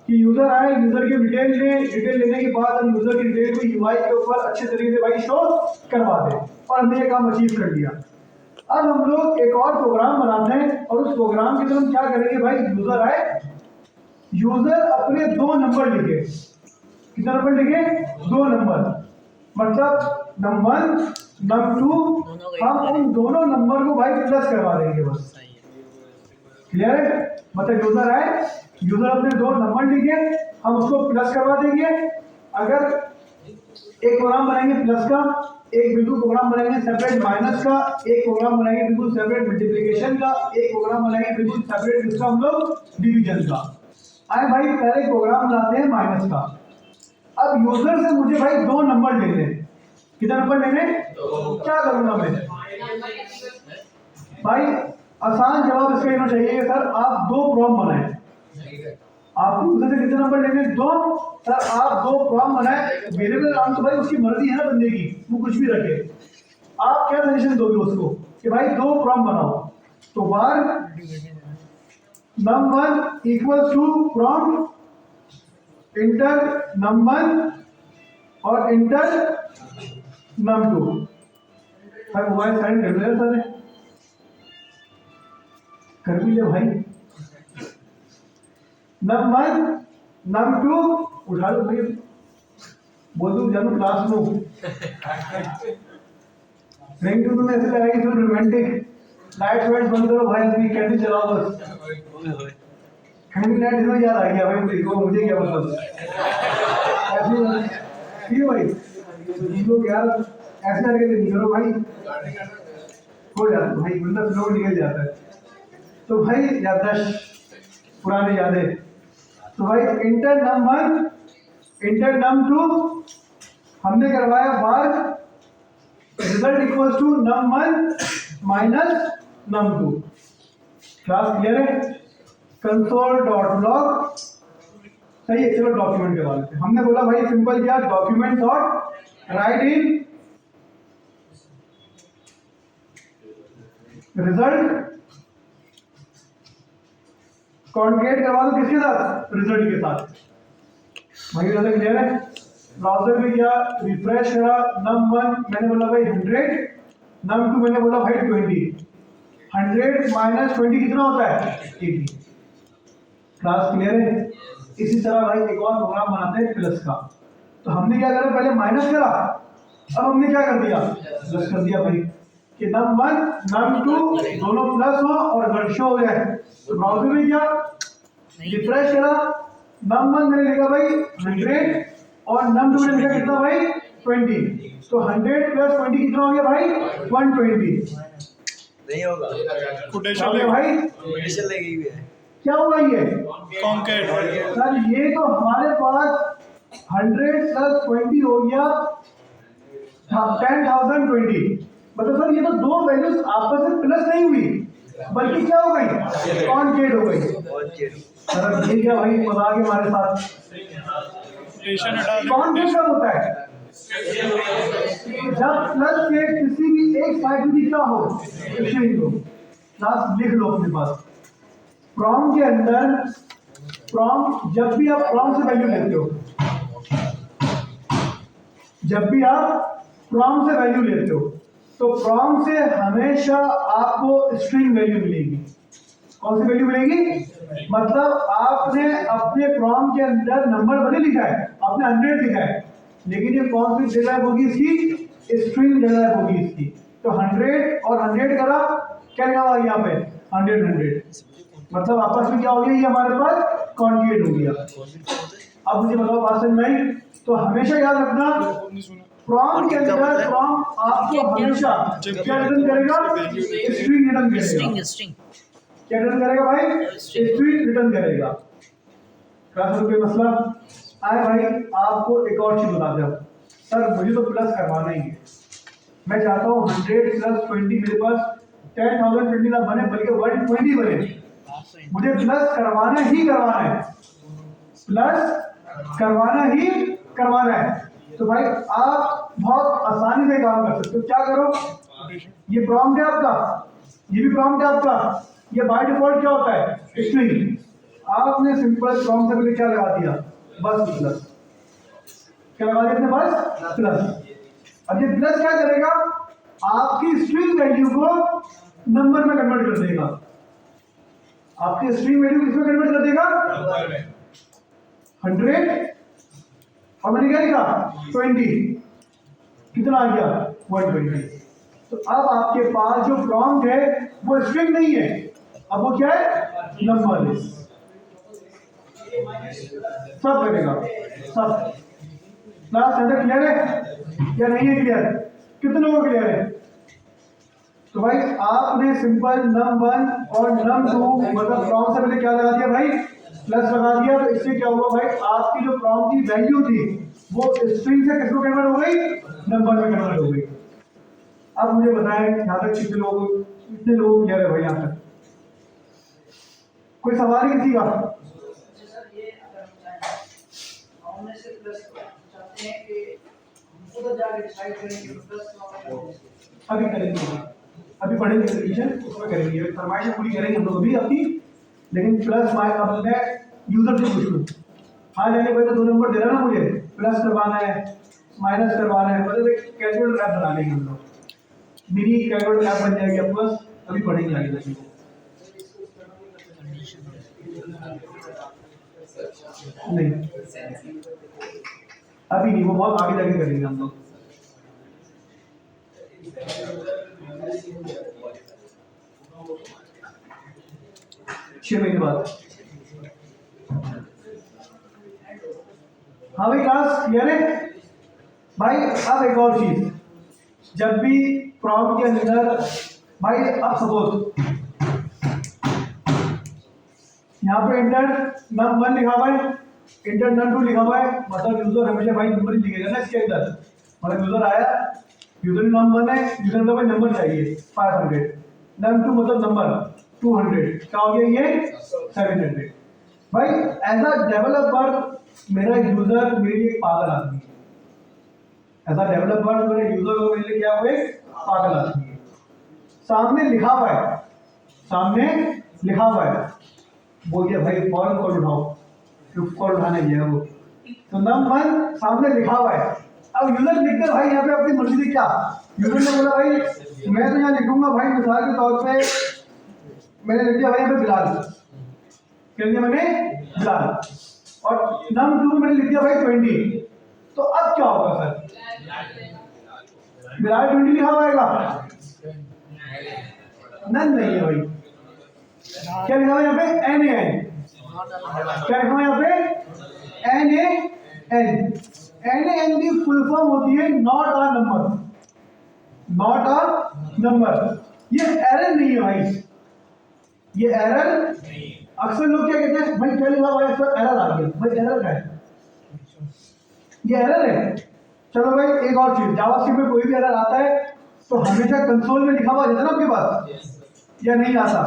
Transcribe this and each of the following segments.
कि यूजर आए, यूजर के डिटेल लेने के बाद हम यूजर की डिटेल को यूआई के ऊपर अच्छे तरीके से भाई शो करवा दें, और हमने ये काम अचीव कर लिया। अब हम लोग एक और प्रोग्राम बनाते हैं, और उस प्रोग्राम के अंदर हम क्या करेंगे भाई, यूजर आए, यूजर अपने 2 नंबर लिखे। कितना नंबर लिखे? 2 नंबर, मतलब नंबर 1 नंबर 2, हम उन दोनों नंबर को भाई प्लस करवा देंगे बस। क्लियर है? मतलब यूजर आए, यूजर अपने 2 नंबर लिखे, हम उसको प्लस करवा देंगे। अगर एक प्रोग्राम बनाएंगे प्लस का, एक बिल्कुल प्रोग्राम बनाएंगे सेपरेट माइनस का, एक प्रोग्राम बनाएंगे बिल्कुल सेपरेट मल्टीप्लिकेशन का, एक प्रोग्राम बनाएंगे बिल्कुल सेपरेट इसका हम लोग डिवीजन का। आए भाई पहले प्रोग्राम बनाते हैं माइनस का। अब यूजर से मुझे भाई 2 नंबर लेने, कितना नंबर लेने? क्या करूंगा मैं भाई? आसान जवाब इसका लेना चाहिए सर, आप 2 प्रॉम बनाए। आपको यूजर से कितने नंबर लेने? 2। सर आप 2 प्रॉम बनाए, वेरिएबल नाम तो भाई उसकी मर्जी है ना बंदे की, वो कुछ भी रखे। आप क्या सजेशन दोगे उसको कि भाई 2 प्रॉम बनाओ? तो var num1 equals to prompt enter num1 और इंटर num2। भाई मोबाइल साइलेंट कर लिया सर, कर भी ले भाई। num1 num2 उठा लो भाई, बोल दो जानू क्लास में रिंग टू तुमने ऐसे लगाई थी रोमांटिक, लाइट्स वाइट्स बंद करो भाई, अभी कैंडल चलाओ बस। कैंडल लाइट इतना याद आ गया भाई मुझे क्या मतलब ऐसे भाई लोग यार ऐसे करके नहीं करो भाई, हो जाता है भाई, बंदा फ्लो निकल जाता है। तो भाई याददाश्त, पुरानी यादें। तो भाई इंटर num1 इंटर num2 हमने करवाया var result equals to num1 minus num2। Class clear है? कंसोल डॉट लॉग, सही है। चलो डॉक्यूमेंट के बारे में हमने बोला भाई सिंपल क्या, डॉक्यूमेंट डॉट राइट इन रिजल्ट, कॉन्केट करवा दो किसके साथ? रिजल्ट के साथ। वही ज्यादा क्लियर है? ब्राउजर में क्या रिफ्रेश करा, num1 मैंने बोला भाई 100, num2 मैंने बोला भाई 20। 100 माइनस 20 कितना होता है? 80। क्लास क्लियर है? इसी तरह भाई एक और प्रोग्राम बनाते हैं प्लस का। तो हमने क्या करा, पहले माइनस करा, अब हमने क्या कर दिया? प्लस कर दिया भाई, कि num1 num2 दोनों प्लस हो और रिजल्ट शो हो जाए। तो ब्राउजर में क्या रिफ्रेश करा, num1 मैंने लिखा भाई 100 और num2 मैंने लिखा कितना भाई? 20। तो 100 प्लस 20 कितना हो गया भाई? 120। नहीं होगा, कोटेशन भाई कोटेशन लगी हुई है। क्या होगा ये? कॉन्केट सर ये तो हमारे पास 100 प्लस 20 हो गया 10,020। मतलब सर ये तो 2 वैल्यूज आपस में प्लस नहीं हुई, बल्कि क्या हो गई? कॉन्केट हो गई। सर ये क्या भाई बता के हमारे साथ कॉन्केट कब होता है? जब प्लस के किसी भी एक साइड में क्या हो, स्ट्रिंग हो। क्लास लिख लो अपने पास, प्रॉम के अंदर, प्रॉम जब भी आप प्रॉम से वैल्यू लेते हो, जब भी आप प्रॉम से वैल्यू लेते हो तो प्रॉम से हमेशा आपको स्ट्रिंग वैल्यू मिलेगी। कौन सी वैल्यू मिलेगी? मतलब आपने अपने प्रॉम के अंदर नंबर भले लिखा है, आपने 100 लिखा है, लेकिन ये कौन सी डेटा होगी इसकी? स्ट्रिंग डेटा होगी इसकी। तो 100 और 100 करा, क्या लिखा हुआ यहाँ पे? 100। मतलब आपस में क्या हो गया? ये हमारे पास कॉन्केट हो गया। अब मुझे बताओ बात समझ में आई? तो हमेशा याद रखना, प्रॉम के अंदर प्रॉम आपको हमेशा क्या रिटर्न करेगा? स्ट्रिंग रिटर्न करेगा। क्या रिटर्न करेगा भाई? स्ट्रिंग रिटर्न करेगा। क्लास में कोई मसला आए भाई? आपको एक और चीज बताते हैं सर, मुझे तो प्लस करवाना ही है, मैं चाहता हूँ 100 प्लस 20 मेरे पास 10,020 ना बने बल्कि 120 बने, मुझे प्लस करवाना ही करवाना है, प्लस करवाना ही करवाना है। तो भाई आप बहुत आसानी से काम कर सकते हो। क्या करो, ये प्रॉम्प्ट है आपका, ये भी प्रॉम्प्ट है आपका, ये बाय डिफॉल्ट क्या होता है? स्ट्रिंग। आपने सिंपल प्रॉम्प्ट से पहले क्या लगा दिया, बस प्लस, क्या लगा दिया बस प्लस। अब ये प्लस क्या करेगा, आपकी स्ट्रिंग वैल्यू को नंबर में कन्वर्ट कर देगा, आपकी स्ट्रिंग वैल्यू किसमें कन्वर्ट कर देगा, 100, हमने क्या लिखा 20, कितना आ गया 120। तो अब आपके पास जो प्रॉम्प्ट है वो स्ट्रिंग नहीं है, अब वो क्या है, नंबर है। सब करेगा सब। क्लास सेंटर क्लियर है या नहीं है, क्लियर, कितने लोगों को क्लियर है। तो भाई आपने सिंपल num1 और num2 मतलब प्रॉम्प्ट से पहले क्या लगा दिया भाई, प्लस लगा दिया। तो इससे क्या हुआ भाई, आपकी जो प्रॉम्प्ट की वैल्यू थी वो स्ट्रिंग से किसको कन्वर्ट हो गई, नंबर में कन्वर्ट हो गई। अब मुझे बताएं यहाँ तक कितने लोग क्लियर है भाई, यहाँ तक कोई सवाल है किसी का। अभी करेंगे, अभी पढ़ेंगे सोल्यूशन, उसमें करेंगे, फरमाइश पूरी करेंगे हम लोग अभी अपनी। लेकिन प्लस माइनस अब मैं यूजर से पूछ लूँ, हाँ जाने भाई तो 2 नंबर दे रहा ना मुझे, प्लस करवाना है माइनस करवाना है, मतलब एक कैलकुलेटर ऐप बना लेंगे हम लोग, मिनी कैलकुलेटर ऐप बन जाएगी आपके पास, अभी पढ़ेंगे आगे तक। नहीं अभी नहीं, वो बहुत आगे जाके करेंगे हम लोग। छह महीने बाद। हाँ भाई क्लास क्लियर है भाई। अब एक और चीज, जब भी प्रॉम्प्ट के अंदर भाई, अब सपोज यहाँ पे इंटर num1 लिखा हुआ है, इंटर num2 लिखा हुआ है, मतलब यूजर हमेशा भाई नंबर ही लिखेगा ना इसके अंदर। मतलब यूजर आया, यूजर num1 है, यूजर का भाई नंबर चाहिए 500, num2 मतलब नंबर 200, क्या हो गया ये 700। भाई एज अ डेवलपर मेरा यूजर मेरे लिए पागल आदमी है, एज अ डेवलपर मेरे यूजर को मेरे लिए क्या हुए, पागल आदमी है। सामने लिखा हुआ है, सामने लिखा हुआ है, बोल दिया भाई फौरन कॉल उठाओ, क्यों कॉल उठाने गया वो, तो num1 सामने लिखा हुआ है। अब यूजर लिख दे भाई यहाँ पे अपनी मर्जी से, क्या यूजर ने बोला भाई मैं तो यहाँ लिखूंगा भाई मिसाल के तौर पे, मैंने लिख दिया भाई यहाँ पे बिलाल, क्या लिया मैंने बिलाल, और num2 मैंने लिख दिया भाई 20। तो अब क्या होगा सर, बिलाल 20 लिखा हुआ नन नहीं है भाई, क्या लिखा हुआ यहाँ पे NaN, क्या लिखा हुआ यहाँ पे NaN की फुल फॉर्म होती है not a number, not a number. ये एरर नहीं है भाई, ये एरर। अक्सर लोग क्या कहते हैं भाई क्या लिखा हुआ है सर, एरर आ गया, भाई एरर क्या है, ये एरर है। चलो भाई एक और चीज, जावास्क्रिप्ट में कोई भी एरर आता है तो हमेशा कंसोल में लिखा हुआ जाता है ना आपके पास, या नहीं आता,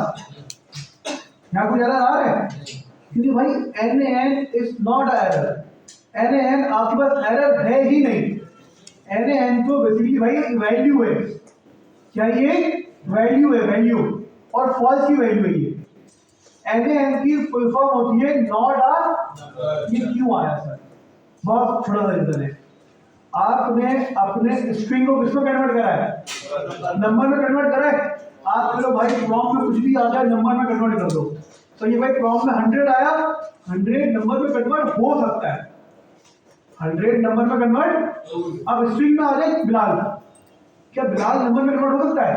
यहाँ कुछ एरर आ रहा है, क्योंकि भाई NaN is not a error, NaN आपके पास एरर है ही नहीं। NaN तो बेसिकली भाई वैल्यू है, क्या ये वैल्यू है, वैल्यू और फॉल्स की वैल्यू है ये। NaN की फुल फॉर्म होती है नॉट अ, ये क्यों आया सर, बहुत छोटा सा रीजन है, आपने अपने स्ट्रिंग को किसमें कन्वर्ट करा है, नंबर में कन्वर्ट करा है। आप चलो भाई प्रॉम्प्ट में कुछ भी आ जाए नंबर में कन्वर्ट कर दो, तो ये भाई प्रॉम्प्ट में 100 आया, 100 नंबर में कन्वर्ट हो सकता है, 100 नंबर में कन्वर्ट। अब स्ट्रिंग में आ जाए बिलाल, क्या बिलाल नंबर में कन्वर्ट हो सकता है,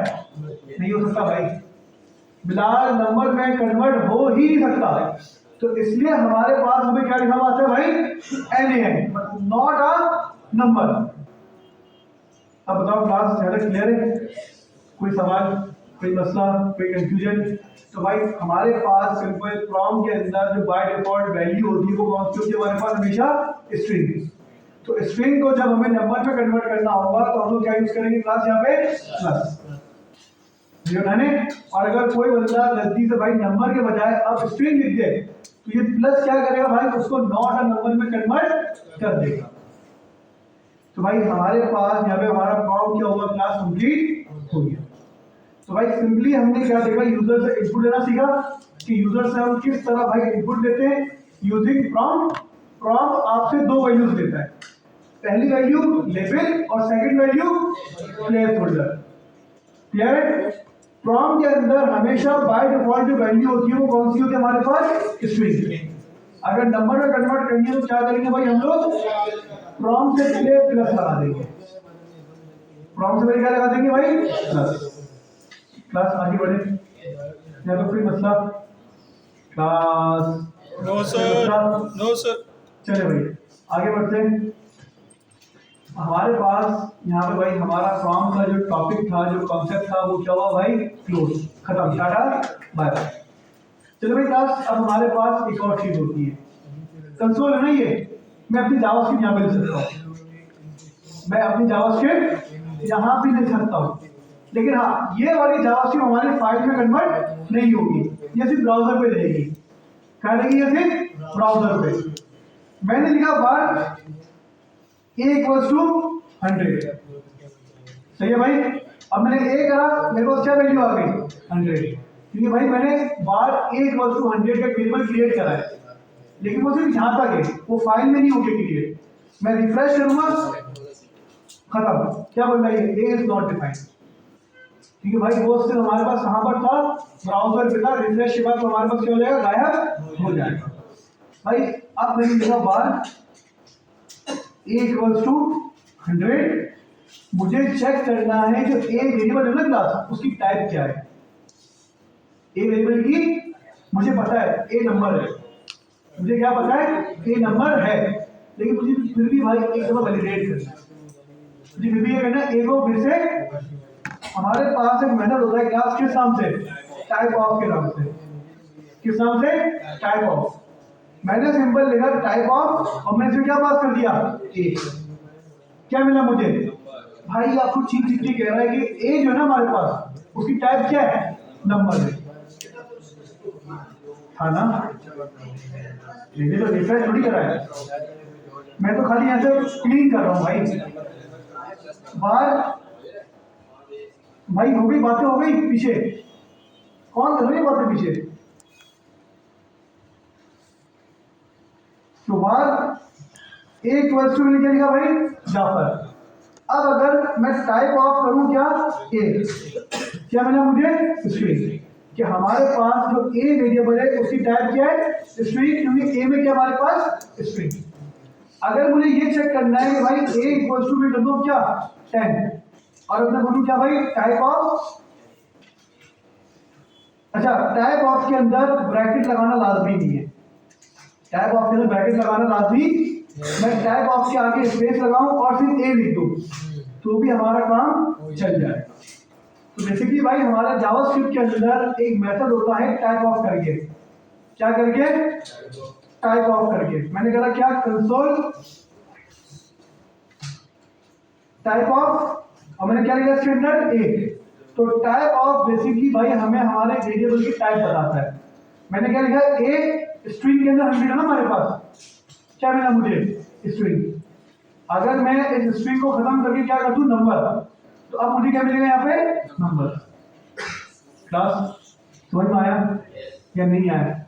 नहीं हो सकता भाई, बिलाल नंबर में कन्वर्ट हो ही नहीं सकता। तो इसलिए हमारे पास हमें क्या लिखा हुआ है भाई NaN, नॉट अ नंबर। अब बताओ क्लास ज्यादा क्लियर है, कोई सवाल, कोई मसला, कोई कंफ्यूजन। तो भाई हमारे पास सिंपल प्रॉम्प्ट के अंदर जो बाय डिफॉल्ट वैल्यू होती है वो कौन सी होती है, हमारे पास हमेशा स्ट्रिंग। तो स्ट्रिंग को जब हमें नंबर में कन्वर्ट करना होगा तो हम लोग क्या यूज करेंगे क्लास, यहाँ पे प्लस, और अगर कोई बंदा गलती से भाई नंबर के बजाय अब स्ट्रिंग लिख दे तो ये प्लस क्या करेगा भाई, उसको नॉट अ नंबर में कन्वर्ट कर देगा। तो भाई हमारे पास यहाँ पे हमारा प्रॉम्प्ट क्या होगा, क्लास कंप्लीट हो गया। तो भाई सिंपली हमने क्या देखा, यूजर से इनपुट लेना सीखा, कि यूजर से हम किस तरह भाई इनपुट देते हैं यूजिंग प्रॉम्प्ट। प्रॉम्प्ट आपसे दो वैल्यूज देता है, पहली वैल्यू लेबल और second value place holder. Clear है? प्रॉम्प्ट के अंदर हमेशा बाय डिफॉल्ट जो वैल्यू होती है वो कौन सी होती है हमारे पास, स्ट्रिंग। अगर नंबर में कन्वर्ट करनी है तो क्या करेंगे भाई, हम लोग प्रॉम्प्ट से पहले प्लस लगा देंगे। प्रॉम्प्ट से पहले क्या लगा देंगे भाई, प्लस। क्लास आगे बढ़े या तो कोई मसला, class no sir, no sir. चले भाई आगे बढ़ते हैं। हमारे पास यहाँ पे भाई हमारा प्रॉम्प्ट का जो टॉपिक था, जो कॉन्सेप्ट था, वो क्या हुआ भाई, क्लोज, खत्म, टाटा बाय बाय। चलो भाई क्लास, अब हमारे पास एक और चीज होती है, कंसोल है ना, ये मैं अपनी जावास्क्रिप्ट यहाँ पे लिख सकता हूँ, मैं अपनी जावास्क्रिप्ट यहाँ भी लिख सकता हूँ, लेकिन हाँ ये वाली जावास्क्रिप्ट हमारे फाइल में कन्वर्ट नहीं होगी, ये सिर्फ ब्राउजर पे रहेगी। क्या रहेगी, ये सिर्फ ब्राउजर पे। मैंने लिखा बार a इक्वल्स टू 100, सही है भाई। अब मैंने a करा, मेरे पास क्या वैल्यू आ गई, 100, क्योंकि भाई मैंने बार a इक्वल्स टू 100 का वेरिएबल क्रिएट करा है, लेकिन वो सिर्फ यहाँ तक है, वो फाइल में नहीं होगी क्रिएट। मैं रिफ्रेश करूंगा, खत्म। क्या बोल रहा है, a इज नॉट डिफाइंड, क्योंकि भाई वो सिर्फ हमारे पास कहाँ पर था, ब्राउजर पे था। रिफ्रेश के बाद तो हमारे पास क्या हो जाएगा, गायब हो जाएगा भाई। अब मैंने लिखा बार a इक्वल्स टू 100, मुझे चेक करना है जो a वेरिएबल है ना क्लास, उसकी टाइप क्या है। a वेरिएबल की मुझे पता है a नंबर है, मुझे क्या पता है a नंबर है, लेकिन मुझे फिर भी भाई एक दफा वैलिडेट करना है, मुझे फिर भी ये करना है a को फिर से। हमारे पास एक मेथड होता है क्लास, किस नाम से, टाइप ऑफ के नाम से। किस नाम से, टाइप ऑफ। मैंने सिंपल लिखा टाइप ऑफ, और मैंने इसमें क्या पास कर दिया, ए। क्या मिला मुझे भाई, आपको चीज लिखने कह रहा है कि ए जो है ना हमारे पास, उसकी टाइप क्या है, नंबर है, था ना। ये तो रिफ्रेश थोड़ी कर रहा है, मैं तो खाली यहाँ से क्लीन कर रहा हूँ भाई। बार भाई हो गई, बातें हो गई पीछे, कौन कर रही है बातें पीछे। तो बार ए इक्वल्स टू क्या लिखा भाई, जाफर। अब अगर मैं टाइप ऑफ करूं क्या, ए, क्या मिला मुझे, स्ट्रिंग। कि हमारे पास जो ए वेरिएबल है उसकी टाइप क्या है, स्ट्रिंग, क्योंकि ए में क्या हमारे पास, स्ट्रिंग। अगर मुझे ये चेक करना है कि भाई ए इक्वल्स टू में कर दो क्या, 10, और अपने बोलूं क्या भाई, टाइप ऑफ। अच्छा, टाइप ऑफ के अंदर ब्रैकेट लगाना लाजमी नहीं है, टाइप ऑफ के अंदर ब्रैकेट लगाना लाजमी। मैं टाइप ऑफ के आगे स्पेस लगाऊं और फिर ए लिख दूं तो भी हमारा काम चल जाएगा। तो बेसिकली भाई हमारा जावास्क्रिप्ट के अंदर एक मेथड होता है टाइप ऑफ करके, क्या करके, टाइप ऑफ करके। मैंने कहा क्या, कंसोल टाइप ऑफ, और मैंने क्या लिखा इसके अंदर, ए। तो टाइप ऑफ बेसिकली भाई हमें हमारे वेरिएबल की टाइप बताता है। मैंने क्या लिखा, ए स्ट्रिंग के अंदर 100 है ना हमारे पास, क्या मिला मुझे, स्ट्रिंग। अगर मैं इस स्ट्रिंग को खत्म करके क्या कर दूं, नंबर, तो अब मुझे क्या मिलेगा यहाँ पे, नंबर। क्लास समझ में आया या नहीं आया।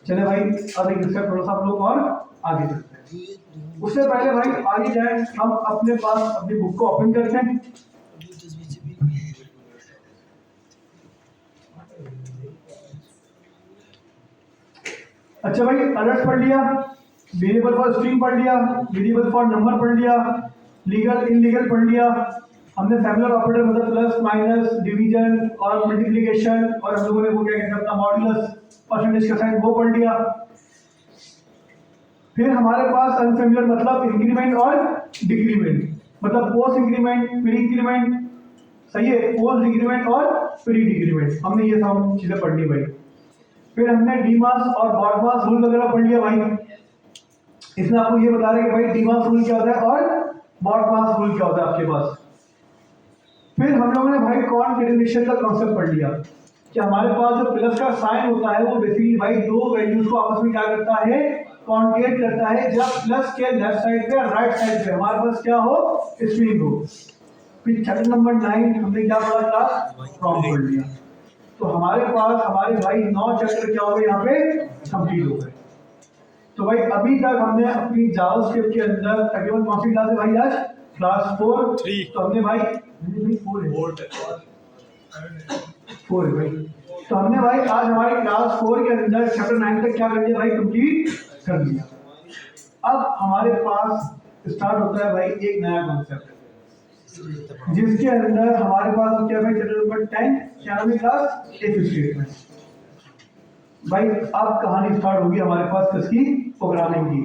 चले भाई अब एक इसका थोड़ा सा हम लोग और आगे चलते हैं। उससे पहले भाई आगे जाए, हम अपने पास अपनी बुक को ओपन करते हैं। अच्छा भाई, अलर्ट पढ़ लिया, वेरिएबल फॉर स्ट्रिंग पढ़ लिया, वेरिएबल फॉर नंबर पढ़ लिया, लीगल इनलीगल पढ़ लिया, हमने फैमिलियर ऑपरेटर मतलब प्लस माइनस डिवीजन और मल्टीप्लिकेशन, और हम लोगों ने वो क्या कहते हैं अपना मॉड्यूलस परसेंटेज का साइन वो पढ़ लिया। फिर हमारे पास अनफेमिलियर मतलब इंक्रीमेंट और डिक्रीमेंट, मतलब पोस्ट इंक्रीमेंट, प्री इंक्रीमेंट, सही है, पोस्ट डिक्रीमेंट और प्री डिक्रीमेंट, हमने ये सब चीजें पढ़ ली भाई। फिर हमने डीमास और बॉडमास रूल वगैरह पढ़ लिया भाई। इसमें आपको ये बता रहे हैं कि भाई डीमास रूल क्या होता है और बॉडमास रूल क्या होता है आपके पास। फिर हम लोगों ने भाई कॉन्केटेनेशन का कॉन्सेप्ट पढ़ लिया कि हमारे पास जो प्लस का साइन होता है वो बेसिकली भाई दो वैल्यूज को आपस में क्या करता है, कॉन्केट करता है। जब प्लस के लेफ्ट साइड पे राइट साइड पे हमारे पास क्या हो, स्ट्रिंग हो। फिर चैप्टर नंबर 9 हमने क्या पढ़ा था, प्रॉम्प्ट पढ़ लिया। तो हमारे पास हमारे भाई 9 चैप्टर क्या हो गए यहाँ पे कंप्लीट हो गए। तो भाई अभी तक हमने अपनी जावास्क्रिप्ट के अंदर तकरीबन कौन सी क्लास है भाई आज? क्लास 4। 3। तो हमने भाई 4 है भाई। तो हमने भाई आज हमारी क्लास 4 के अंदर चैप्टर 9 तक क्या कर दिया भाई? कंप्लीट कर दिया। अब हमारे पास स्टार्ट होता है भाई एक नया कॉन्सेप्ट, जिसके अंदर हमारे पास क्या है भाई? चैप्टर नंबर 10 क्या नाम है क्लास? If statement. भाई अब कहानी स्टार्ट होगी हमारे पास किसकी? प्रोग्रामिंग की।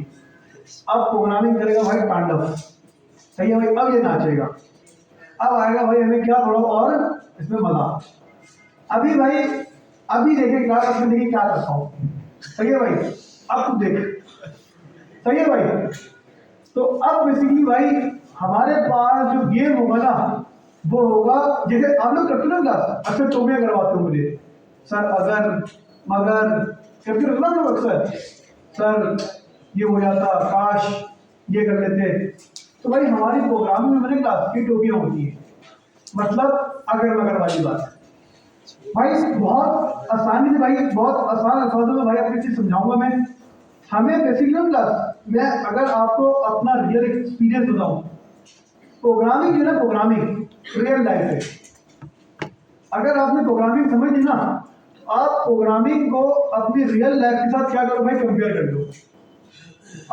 अब प्रोग्रामिंग करेगा भाई तांडव। सही है भाई, अब ये नाचेगा। अब आएगा भाई हमें क्या थोड़ा और इसमें मजा। अभी भाई अभी देखे क्लास में देखिए क्या करता हूँ। सही है भाई, अब तू देख। सही है भाई। तो अब बेसिकली भाई हमारे पास जो गेम होगा ना वो होगा जैसे आप लोग करते हो ना क्लास, अक्सर टोपियां करवाते हो मुझे, सर अगर मगर करते हो ना लोग अक्सर, सर ये हो जाता, काश ये कर लेते। तो भाई हमारी प्रोग्रामिंग में मैंने क्लास की टोपियां होती है, मतलब अगर मगर वाली बात। भाई बहुत आसानी से भाई, बहुत आसान अल्फाजों में भाई आपको चीज समझाऊंगा मैं। हमें बेसिकली ना क्लास मैं अगर आपको अपना रियल एक्सपीरियंस बताऊं, प्रोग्रामिंग है ना, प्रोग्रामिंग रियल लाइफ है। अगर आपने प्रोग्रामिंग समझ ली ना, तो आप प्रोग्रामिंग को अपनी रियल लाइफ के साथ क्या करो भाई? कंपेयर कर लो।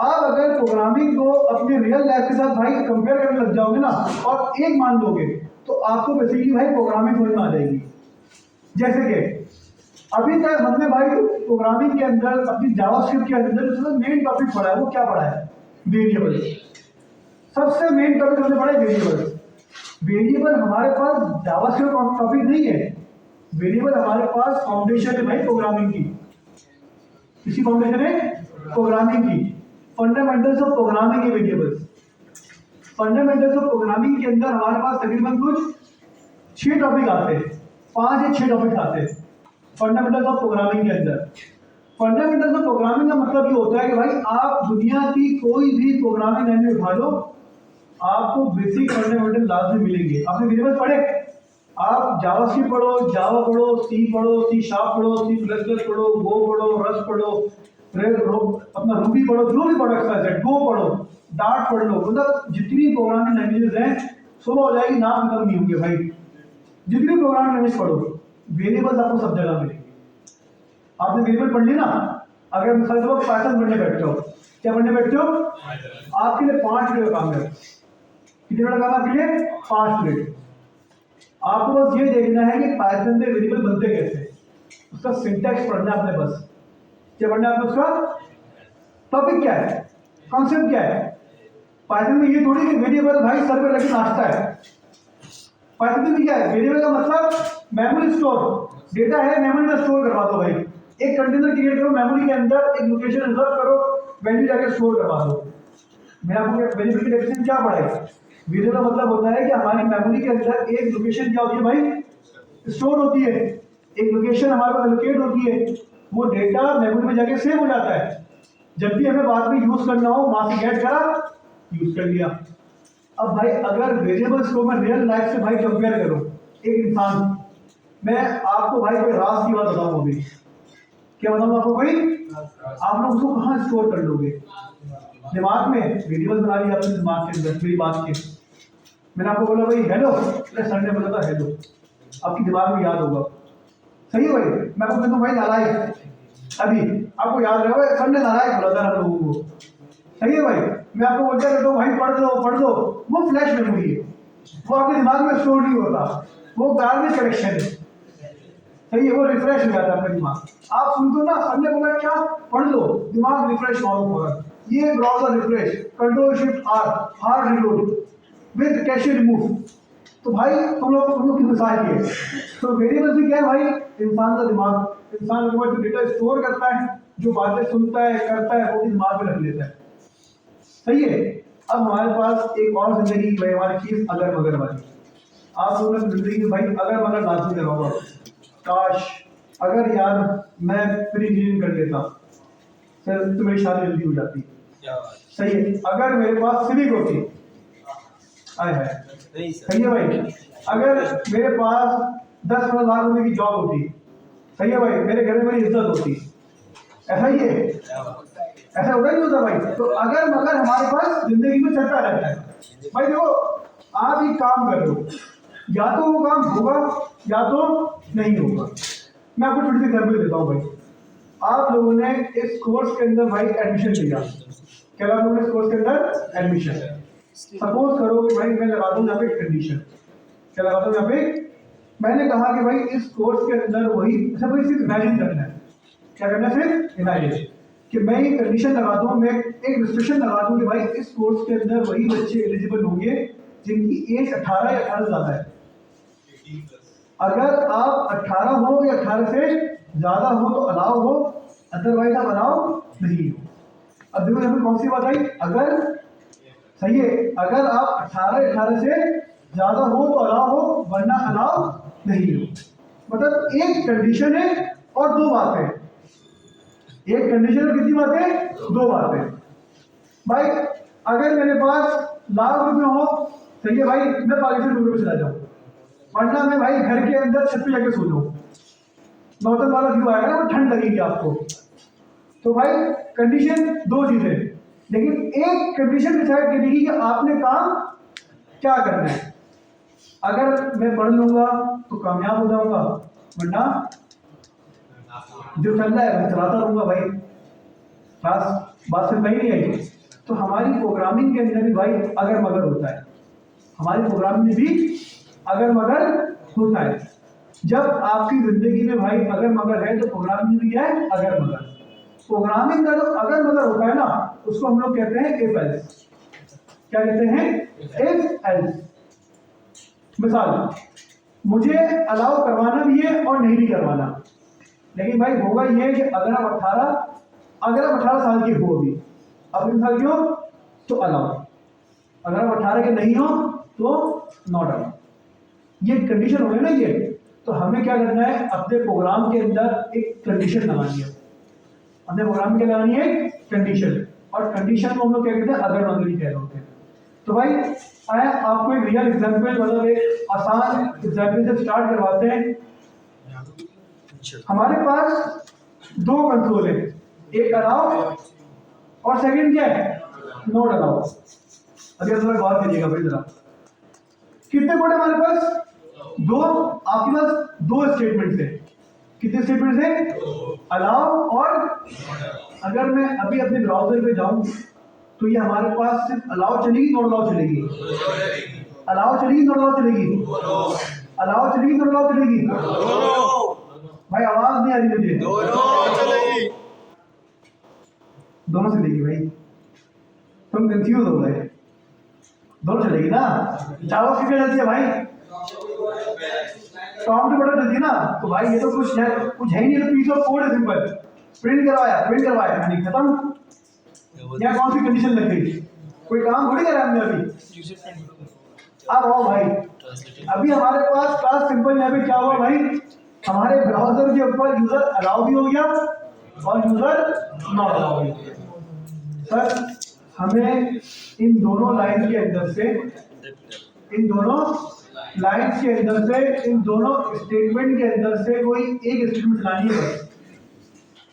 आप अगर प्रोग्रामिंग को अपनी रियल लाइफ के साथ भाई कंपेयर करने लग जाओगे ना और एक मान लोगे, तो आपको बेसिकली भाई प्रोग्रामिंग समझ में आ जाएगी। जैसे कि अभी तक हमने भाई प्रोग्रामिंग के अंदर अपनी जावास्क्रिप्ट के अंदर जो मेन टॉपिक पढ़ा है वो क्या पढ़ा है? वेरिएबल। सबसे मेन टॉपिक हमने पढ़ा है वेरिएबल। वेरिएबल हमारे पास जावास्क्रिप्ट टॉपिक नहीं है, वेरिएबल हमारे पास फाउंडेशन है भाई प्रोग्रामिंग की। किसी फाउंडेशन है? प्रोग्रामिंग की। फंडामेंटल्स ऑफ प्रोग्रामिंग है वेरिएबल्स। फंडामेंटल्स ऑफ प्रोग्रामिंग के अंदर हमारे पास तकरीबन कुछ 6 टॉपिक आते हैं, 5 या 6 टॉपिक आते हैं फंडामेंटल्स ऑफ प्रोग्रामिंग के अंदर। फंडामेंटल्स ऑफ प्रोग्रामिंग का मतलब ये होता है कि भाई आप दुनिया की कोई भी प्रोग्रामिंग लैंग्वेज उठा लो, आपको बेसिक फंडामेंटल लाजमी मिलेंगे। आपने वेरिएबल्स पढ़े? आप जावास्क्रिप्ट पढ़ो, जावा पढ़ो, सी पढ़ो, सी शार्प पढ़ो, सी प्लस प्लस पढ़ो, गो पढ़ो, रस्ट पढ़ो, अपना रूबी पढ़ो, जो भी पढ़ो, एक्सरसाइज गो पढ़ो, डार्ट पढ़ लो, मतलब जितनी प्रोग्रामिंग लैंग्वेजेस हैं सुबह हो जाएगी, नाम खत्म नहीं होंगे भाई। जितनी प्रोग्रामिंग लैंग्वेज पढ़ो, वेरिएबल्स आपको सब जगह मिलेंगे। आपने वेरिएबल पढ़ ली ना, अगर मिसाल के पैटर्न पढ़ने बैठते हो, क्या पढ़ने बैठते हो? आपके लिए 5 मिनट का काम है। कितने मिनट का काम आपके लिए? 5 मिनट। आपको बस ये देखना है कि पाइथन में वेरिएबल बनते कैसे, उसका सिंटैक्स पढ़ना है आपने बस। क्या पढ़ना है आपने? उसका टॉपिक क्या है, कॉन्सेप्ट क्या है। पाइथन में ये थोड़ी कि वेरिएबल भाई सर पे रखे नाचता है। पाइथन में क्या है? वेरिएबल का मतलब मेमोरी स्टोर, डेटा है मेमोरी में स्टोर करवा दो भाई। एक कंटेनर क्रिएट करो मेमोरी के अंदर, एक लोकेशन रिजर्व करो, वैल्यू जाके स्टोर करवा दो। मैं आपको वेरिएबल की डेफिनेशन क्या पढ़ाई? वेरिएबल का मतलब होता है कि हमारी मेमोरी के अंदर एक लोकेशन क्या होती है भाई? स्टोर होती है। एक लोकेशन हमारे पास एलोकेट होती है, वो डेटा मेमोरी में जाके सेव हो जाता है। जब भी हमें बाद में यूज करना हो वहां से गेट करा, यूज कर लिया। अब भाई अगर वेरिएबल्स को मैं रियल लाइफ से भाई कंपेयर करूं, एक इंसान, मैं आपको भाई कोई राज की बात बताऊं अभी। क्या बताऊं आपको? कोई आप लोग उसको कहाँ स्टोर कर लोगे? दिमाग में वेरिएबल बना लिया अपने दिमाग के अंदर। मेरी बात की मैंने आपको बोला भाई हेलो, सर ने बोला था हेलो, आपकी दिमाग में याद होगा। सही है भाई। मैं आपको कहता हूँ भाई नालायक, अभी आपको याद रहेगा सर ने नालायक बोला था हम लोगों को। सही है भाई। मैं आपको बोलता रहता हूँ भाई पढ़ दो, वो फ्लैश मेमोरी है, वो आपके दिमाग में स्टोर नहीं होता, वो गार्बेज कलेक्शन है। सही है, वो रिफ्रेश हो जाता है अपना दिमाग। आप सुनते हो ना, सर ने बोला क्या, पढ़ लो, दिमाग रिफ्रेश मालूम होगा। ये browser refresh, control shift R, hard reload with cache remove. तो भाई तुम लोग की मिसाल ये। तो वेरिएबल से क्या है भाई? इंसान का दिमाग, इंसान जो डेटा स्टोर करता है, जो बातें सुनता है करता है, वो भी दिमाग में रख लेता है। सही है। अब हमारे पास एक और जिंदगी भाई हमारी चीज अगर मगर वाली। आप लोगों ने जिंदगी में भाई अगर मगर लाजमी करोगे। काश अगर यार मैं प्री इंजीनियरिंग कर लेता सर तो मेरी शादी जल्दी हो जाती। सही है। अगर मेरे पास सिविक होती, आए है, सही है भाई। अगर मेरे पास 10-15 लाख रुपए की जॉब होती, सही है भाई, मेरे घर में मेरी इज्जत होती है, ऐसा ही है, ऐसा होता नहीं होता भाई। तो अगर मगर हमारे पास जिंदगी में चलता रहता है भाई। देखो आप एक काम कर रहे हो, या तो वो काम होगा या तो नहीं होगा। मैं आपको छोटी सी एग्जाम्पल देता हूँ भाई। आप लोगों ने इस कोर्स के अंदर भाई एडमिशन लिया, क्या आप लोगों ने इस कोर्स के अंदर एडमिशन, सपोज करो कि भाई मैं लगा दूं यहाँ पे कंडीशन, क्या लगा दूं यहाँ पे, मैंने कहा कि भाई इस कोर्स के अंदर वही, अच्छा भाई सिर्फ इमेजिन करना है, क्या करना है, सिर्फ इमेजिन कि मैं ये कंडीशन लगा दूं, मैं एक रिस्ट्रिक्शन लगा दूं कि भाई इस कोर्स के अंदर वही बच्चे एलिजिबल होंगे जिनकी एज 18 या 18 से ज्यादा है। अगर आप 18 हो या 18 से ज्यादा हो तो अलाउ हो, अदरवाइज आप अलाउ नहीं हो। अब देखो यहाँ पे कौन सी बात आई, अगर सही है, अगर आप 18 से ज्यादा हो तो अलाउ हो, वरना अलाउ नहीं हो। मतलब एक कंडीशन है और दो बातें, एक कंडीशन और कितनी बातें, दो बातें। भाई अगर मेरे पास लाख रुपए हो, सही है भाई, मैं पाकिस्तान रुपये में चला जाऊँ, वरना मैं भाई घर के अंदर छत पे जाके सो जाऊँ, नॉर्दर्न वाला व्यू आएगा ना, ठंड लगेगी आपको। तो भाई कंडीशन दो चीजें, लेकिन एक कंडीशन डिसाइड करेगी कि आपने काम क्या करना है। अगर मैं पढ़ लूंगा तो कामयाब हो जाऊंगा, वरना जो चल रहा है मैं चलाता रहूंगा भाई। खास बात से नहीं आई। तो हमारी प्रोग्रामिंग के अंदर भी भाई अगर मगर होता है, हमारी प्रोग्रामिंग में भी अगर मगर होता है। जब आपकी जिंदगी में भाई अगर मगर है तो प्रोग्रामिंग में भी क्या है, अगर मगर। प्रोग्रामिंग का जो अगर मगर होता है ना, उसको हम लोग कहते हैं इफ एल्स। क्या कहते हैं, इफ एल्स। मिसाल, मुझे अलाउ करवाना भी है और नहीं भी करवाना, लेकिन भाई होगा ये कि अगर आप 18 साल के हो, अभी आप कितने साल के हो तो अलाउ, अगर आप 18 के नहीं हो तो नॉट अलाउ। ये कंडीशन हो गई ना ये। तो हमें क्या करना है, अपने प्रोग्राम के अंदर एक कंडीशन लगानी है, अपने प्रोग्राम में क्या लगानी है, कंडीशन। और कंडीशन को हम लोग क्या कहते हैं, अगर मगर ही कह रहे होते हैं। तो भाई आया आपको एक रियल एग्जांपल, मतलब एक आसान एग्जांपल से स्टार्ट करवाते हैं। हमारे पास दो कंसोल है, एक अलाउ और सेकंड क्या है, नॉट अलाउ। अभी थोड़ा गौर करिएगा भाई जरा, कितने कोड है हमारे पास, दो। आपके पास दो स्टेटमेंट्स है, कितने स्टेटमेंट्स है, अलाउ और। अगर मैं अभी अपने ब्राउजर पे जाऊं तो ये हमारे पास सिर्फ अलाउ चलेगी, नॉट अलाउ चलेगी, अलाउ चलेगी, नॉट अलाउ चलेगी, अलाउ चलेगी, नॉट अलाउ चलेगी। भाई आवाज नहीं आ रही मुझे, दोनों चलेगी भाई, तुम कंफ्यूज हो गए, दोनों चलेगी ना। चाहो किसमें चलती है भाई, टॉम टू बटन चलती है ना। तो भाई ये तो कुछ है ही नहीं, तो पीस ऑफ कोड है, सिंपल प्रिंट करवाया यानी खत्म। यहाँ कौन सी कंडीशन लग गई, कोई काम थोड़ी करा हमने अभी। अब आओ भाई, अभी हमारे पास क्लास सिंपल यहाँ पे क्या हुआ भाई, हमारे ब्राउजर के ऊपर यूजर अलाउ भी हो गया और यूजर नॉट अलाउ भी हो गया। सर हमें इन दोनों लाइन के अंदर से, इन दोनों लाइन्स के अंदर से, इन दोनों स्टेटमेंट के अंदर से कोई एक स्टेटमेंट चलानी है।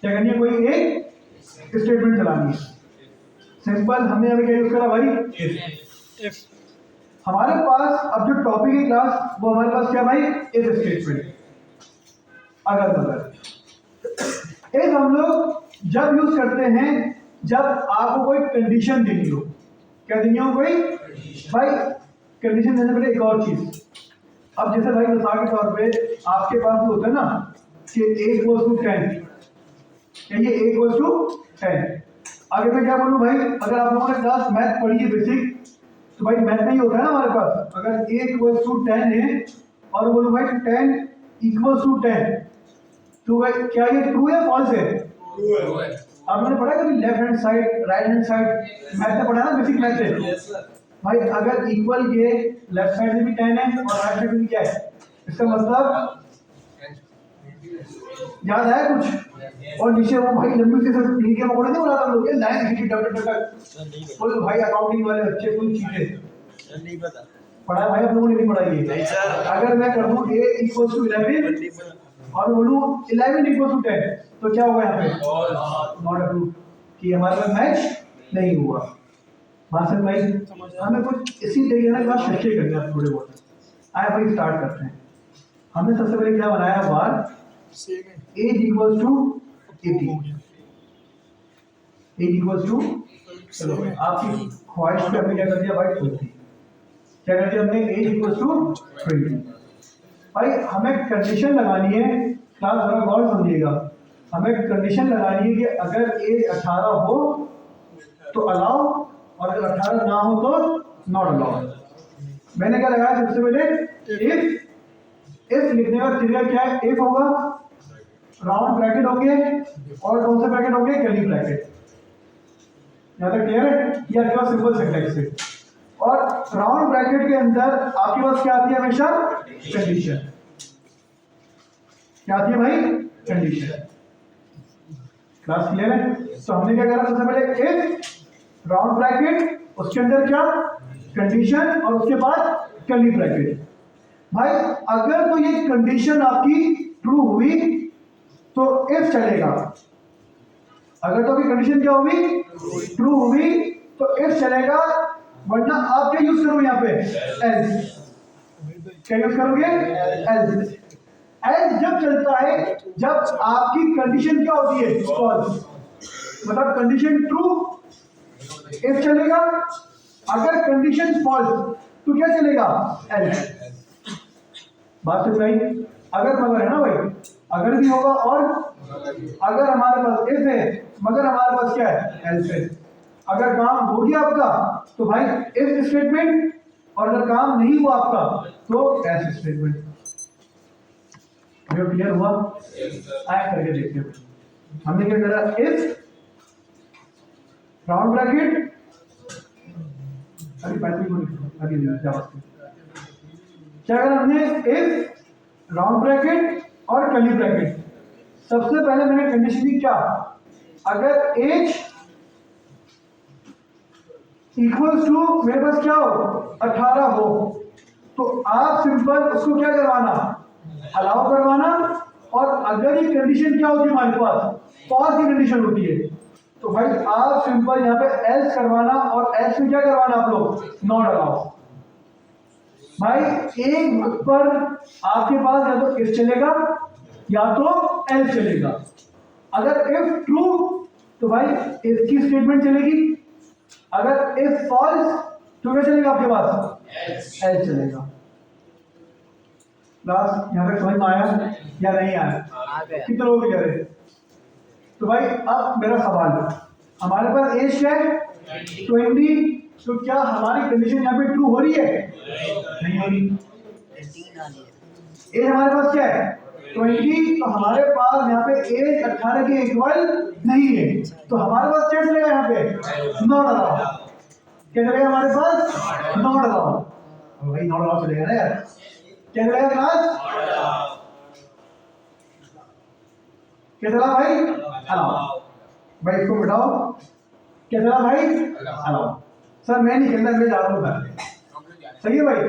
क्या करनी है, कोई एक स्टेटमेंट चलानी है। सिंपल हमने अभी क्या यूज करा भाई, इफ। हमारे पास अब जो टॉपिक है क्लास, वो हमारे पास क्या भाई, इफ स्टेटमेंट, अगर मगर। इफ हम लोग जब यूज करते हैं जब आपको कोई कंडीशन देनी हो। क्या देनी हो, कोई भाई कंडीशन देने पहले एक और चीज। अब जैसे भाई मिसाल के तौर पे आपके पास होता है ना कि a equals to 10, ये a equals to 10। आगे मैं क्या बोलूं भाई, अगर आप लोगों ने क्लास मैथ पढ़ी है बेसिक, तो भाई मैथ में ही होता है ना हमारे पास, अगर a equals to 10 है और बोलूं भाई 10 equals to 10, तो भाई क्या ये ट्रू है फॉल्स है, ट्रू है। आपने पढ़ा कभी left hand side right hand side, math में पढ़ा ना बेसिक मैथ से। भाई अगर इक्वल के लेफ्ट साइड में भी 10 है और राइट साइड में भी क्या है, इसका मतलब याद है कुछ। और नीचे वो भाई लंबी सी सब लिख के पढ़े थे, बोला था लोग ये लाइन लिखी टक टक टक, बोल भाई अकाउंटिंग वाले बच्चे कोई चीजें नहीं पता पढ़ा भाई, आप लोगों ने नहीं पढ़ा ये। अगर मैं कर दूं a equals to 11 और मैं बोलूँ 11 इक्वल टू 10, तो क्या होगा यहाँ पे? नॉट अप्रूव, कि हमारे पास मैच नहीं हुआ। बात समझ में आई? हमें कुछ इसी तरीके से बात शक्य करनी है थोड़े बहुत। आए भाई स्टार्ट करते हैं। हमने सबसे पहले क्या बनाया var age equals to 80, age equals to, चलो आपकी ख्वाहिश पे हमने क्या कर दिया भाई 20, क्या कर दिया हमने एज इक्वल्स टू 20। भाई हमें कंडीशन लगानी है, क्लास जरा गौर समझिएगा, हमें कंडीशन लगानी है कि अगर एज 18 हो तो अलाउ और अगर 18 ना हो तो नॉट अलाउ। मैंने क्या लगाया सबसे पहले इफ लिखने का तरीका क्या है? इफ होगा, राउंड ब्रैकेट होंगे और कौन से ब्रैकेट होंगे? Curly bracket. यहाँ तक क्लियर है? ये आपके पास सिंपल सिंटैक्स है। और राउंड ब्रैकेट के अंदर आपके पास क्या आती है हमेशा? कंडीशन। क्या आती है भाई? कंडीशन। क्लास क्लियर है? तो हमने क्या करा सबसे पहले इफ राउंड ब्रैकेट, उसके अंदर क्या? कंडीशन और उसके बाद कर्ली ब्रैकेट। भाई अगर तो ये कंडीशन आपकी ट्रू हुई तो इफ चलेगा, अगर तो आपकी कंडीशन क्या हुई? ट्रू हुई तो इफ चलेगा, वरना आप क्या यूज करोगे यहाँ पे? एल्स। क्या यूज करोगे? एल्स। एल्स जब चलता है जब आपकी कंडीशन क्या होती है? फॉल्स। मतलब कंडीशन ट्रू इफ चलेगा, अगर कंडीशन फॉल्स तो क्या चलेगा? एल्स। बात समझ आई? अगर मगर है ना भाई, अगर भी होगा और अगर हमारे पास इफ है मगर हमारे पास क्या है? एल्स है। अगर काम हो गया आपका तो भाई इफ स्टेटमेंट, और अगर काम नहीं हुआ आपका तो एल्स स्टेटमेंट। क्लियर हुआ? आए करके देखते हैं। हमने क्या करा? इफ राउंड ब्रैकेट, अभी पैसे को अभी क्या करा हमने? इफ राउंड ब्रैकेट और कर्ली ब्रैकेट। सबसे पहले मैंने कंडीशन दी क्या? अगर एज इक्वल्स टू मेरे पास क्या हो? 18 हो, तो आप सिंपल उसको क्या करवाना? अलाउ करवाना। और अगर ये कंडीशन क्या होती है हमारे पास? फॉल्स की कंडीशन होती है, तो भाई आप सिंपल यहाँ पे एल्स करवाना और एल्स में क्या करवाना आप लोग? Not allow. भाई एक पर आपके पास या तो इफ चलेगा या तो एल्स चलेगा। अगर इफ ट्रू तो भाई इफ की स्टेटमेंट चलेगी, अगर इफ फॉल्स तो क्या चलेगा आपके पास? एल्स चलेगा। क्लास यहाँ तक समझ में आया या नहीं आया? कितने लोग कह रहे? तो भाई अब मेरा सवाल, हमारे पास एज क्या है? 20, तो क्या हमारी कंडीशन यहाँ पे ट्रू हो रही है? नहीं हो रही। एज हमारे पास क्या है? 20, तो हमारे पास यहाँ पे एज 18 के इक्वल नहीं है, तो हमारे पास क्या चलेगा यहाँ पे? Not allow. क्या चलेगा हमारे पास? Not allow. भाई नॉट अलाउ चलेगा ना यार? क्या चलेगा क्लास? क्या चला भाई? अलाउ। भाई इसको बिठाओ। क्या चला भाई? अलाउ। सर मैं नहीं खेलना, मैं जा रहा हूँ सर। सही है भाई?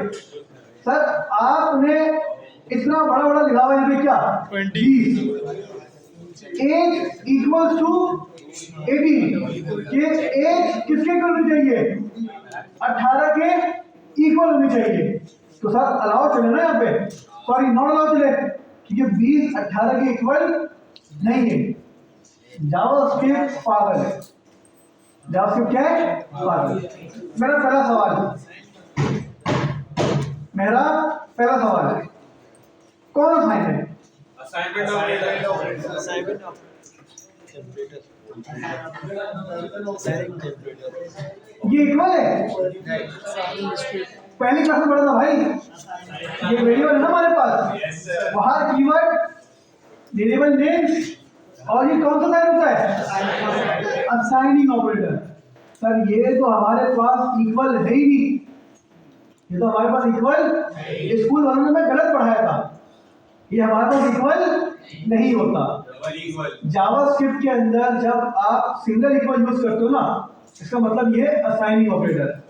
सर आपने इतना बड़ा बड़ा लिखा हुआ यहाँ पे क्या? 20। Age equals to 18। ये एज किसके इक्वल होनी चाहिए? 18 के इक्वल होनी चाहिए। तो सर अलाउ चले ना यहाँ पे, सॉरी नॉट अलाउ चले, क्योंकि 20 18 के इक्वल नहीं है। जावास्क्रिप्ट पागल है। जावास्क्रिप्ट क्या है? पागल। मेरा पहला सवाल है, कौन असाइन है? असाइनमेंट ऑफ ये इक्वल है? पहली क्लास में पढ़ा था भाई। ये वेरिएबल है ना हमारे पास, बाहर कीवर्ड, वेरिएबल नेम, और ये कौन सा साइन होता है? Assigning operator. सर ये तो हमारे पास इक्वल है ही नहीं, ये तो हमारे पास इक्वल, स्कूल वालों ने मैं गलत पढ़ाया था, ये हमारे पास इक्वल नहीं होता। जावास्क्रिप्ट के अंदर जब आप सिंगल इक्वल यूज करते हो ना, इसका मतलब ये असाइनिंग ऑपरेटर।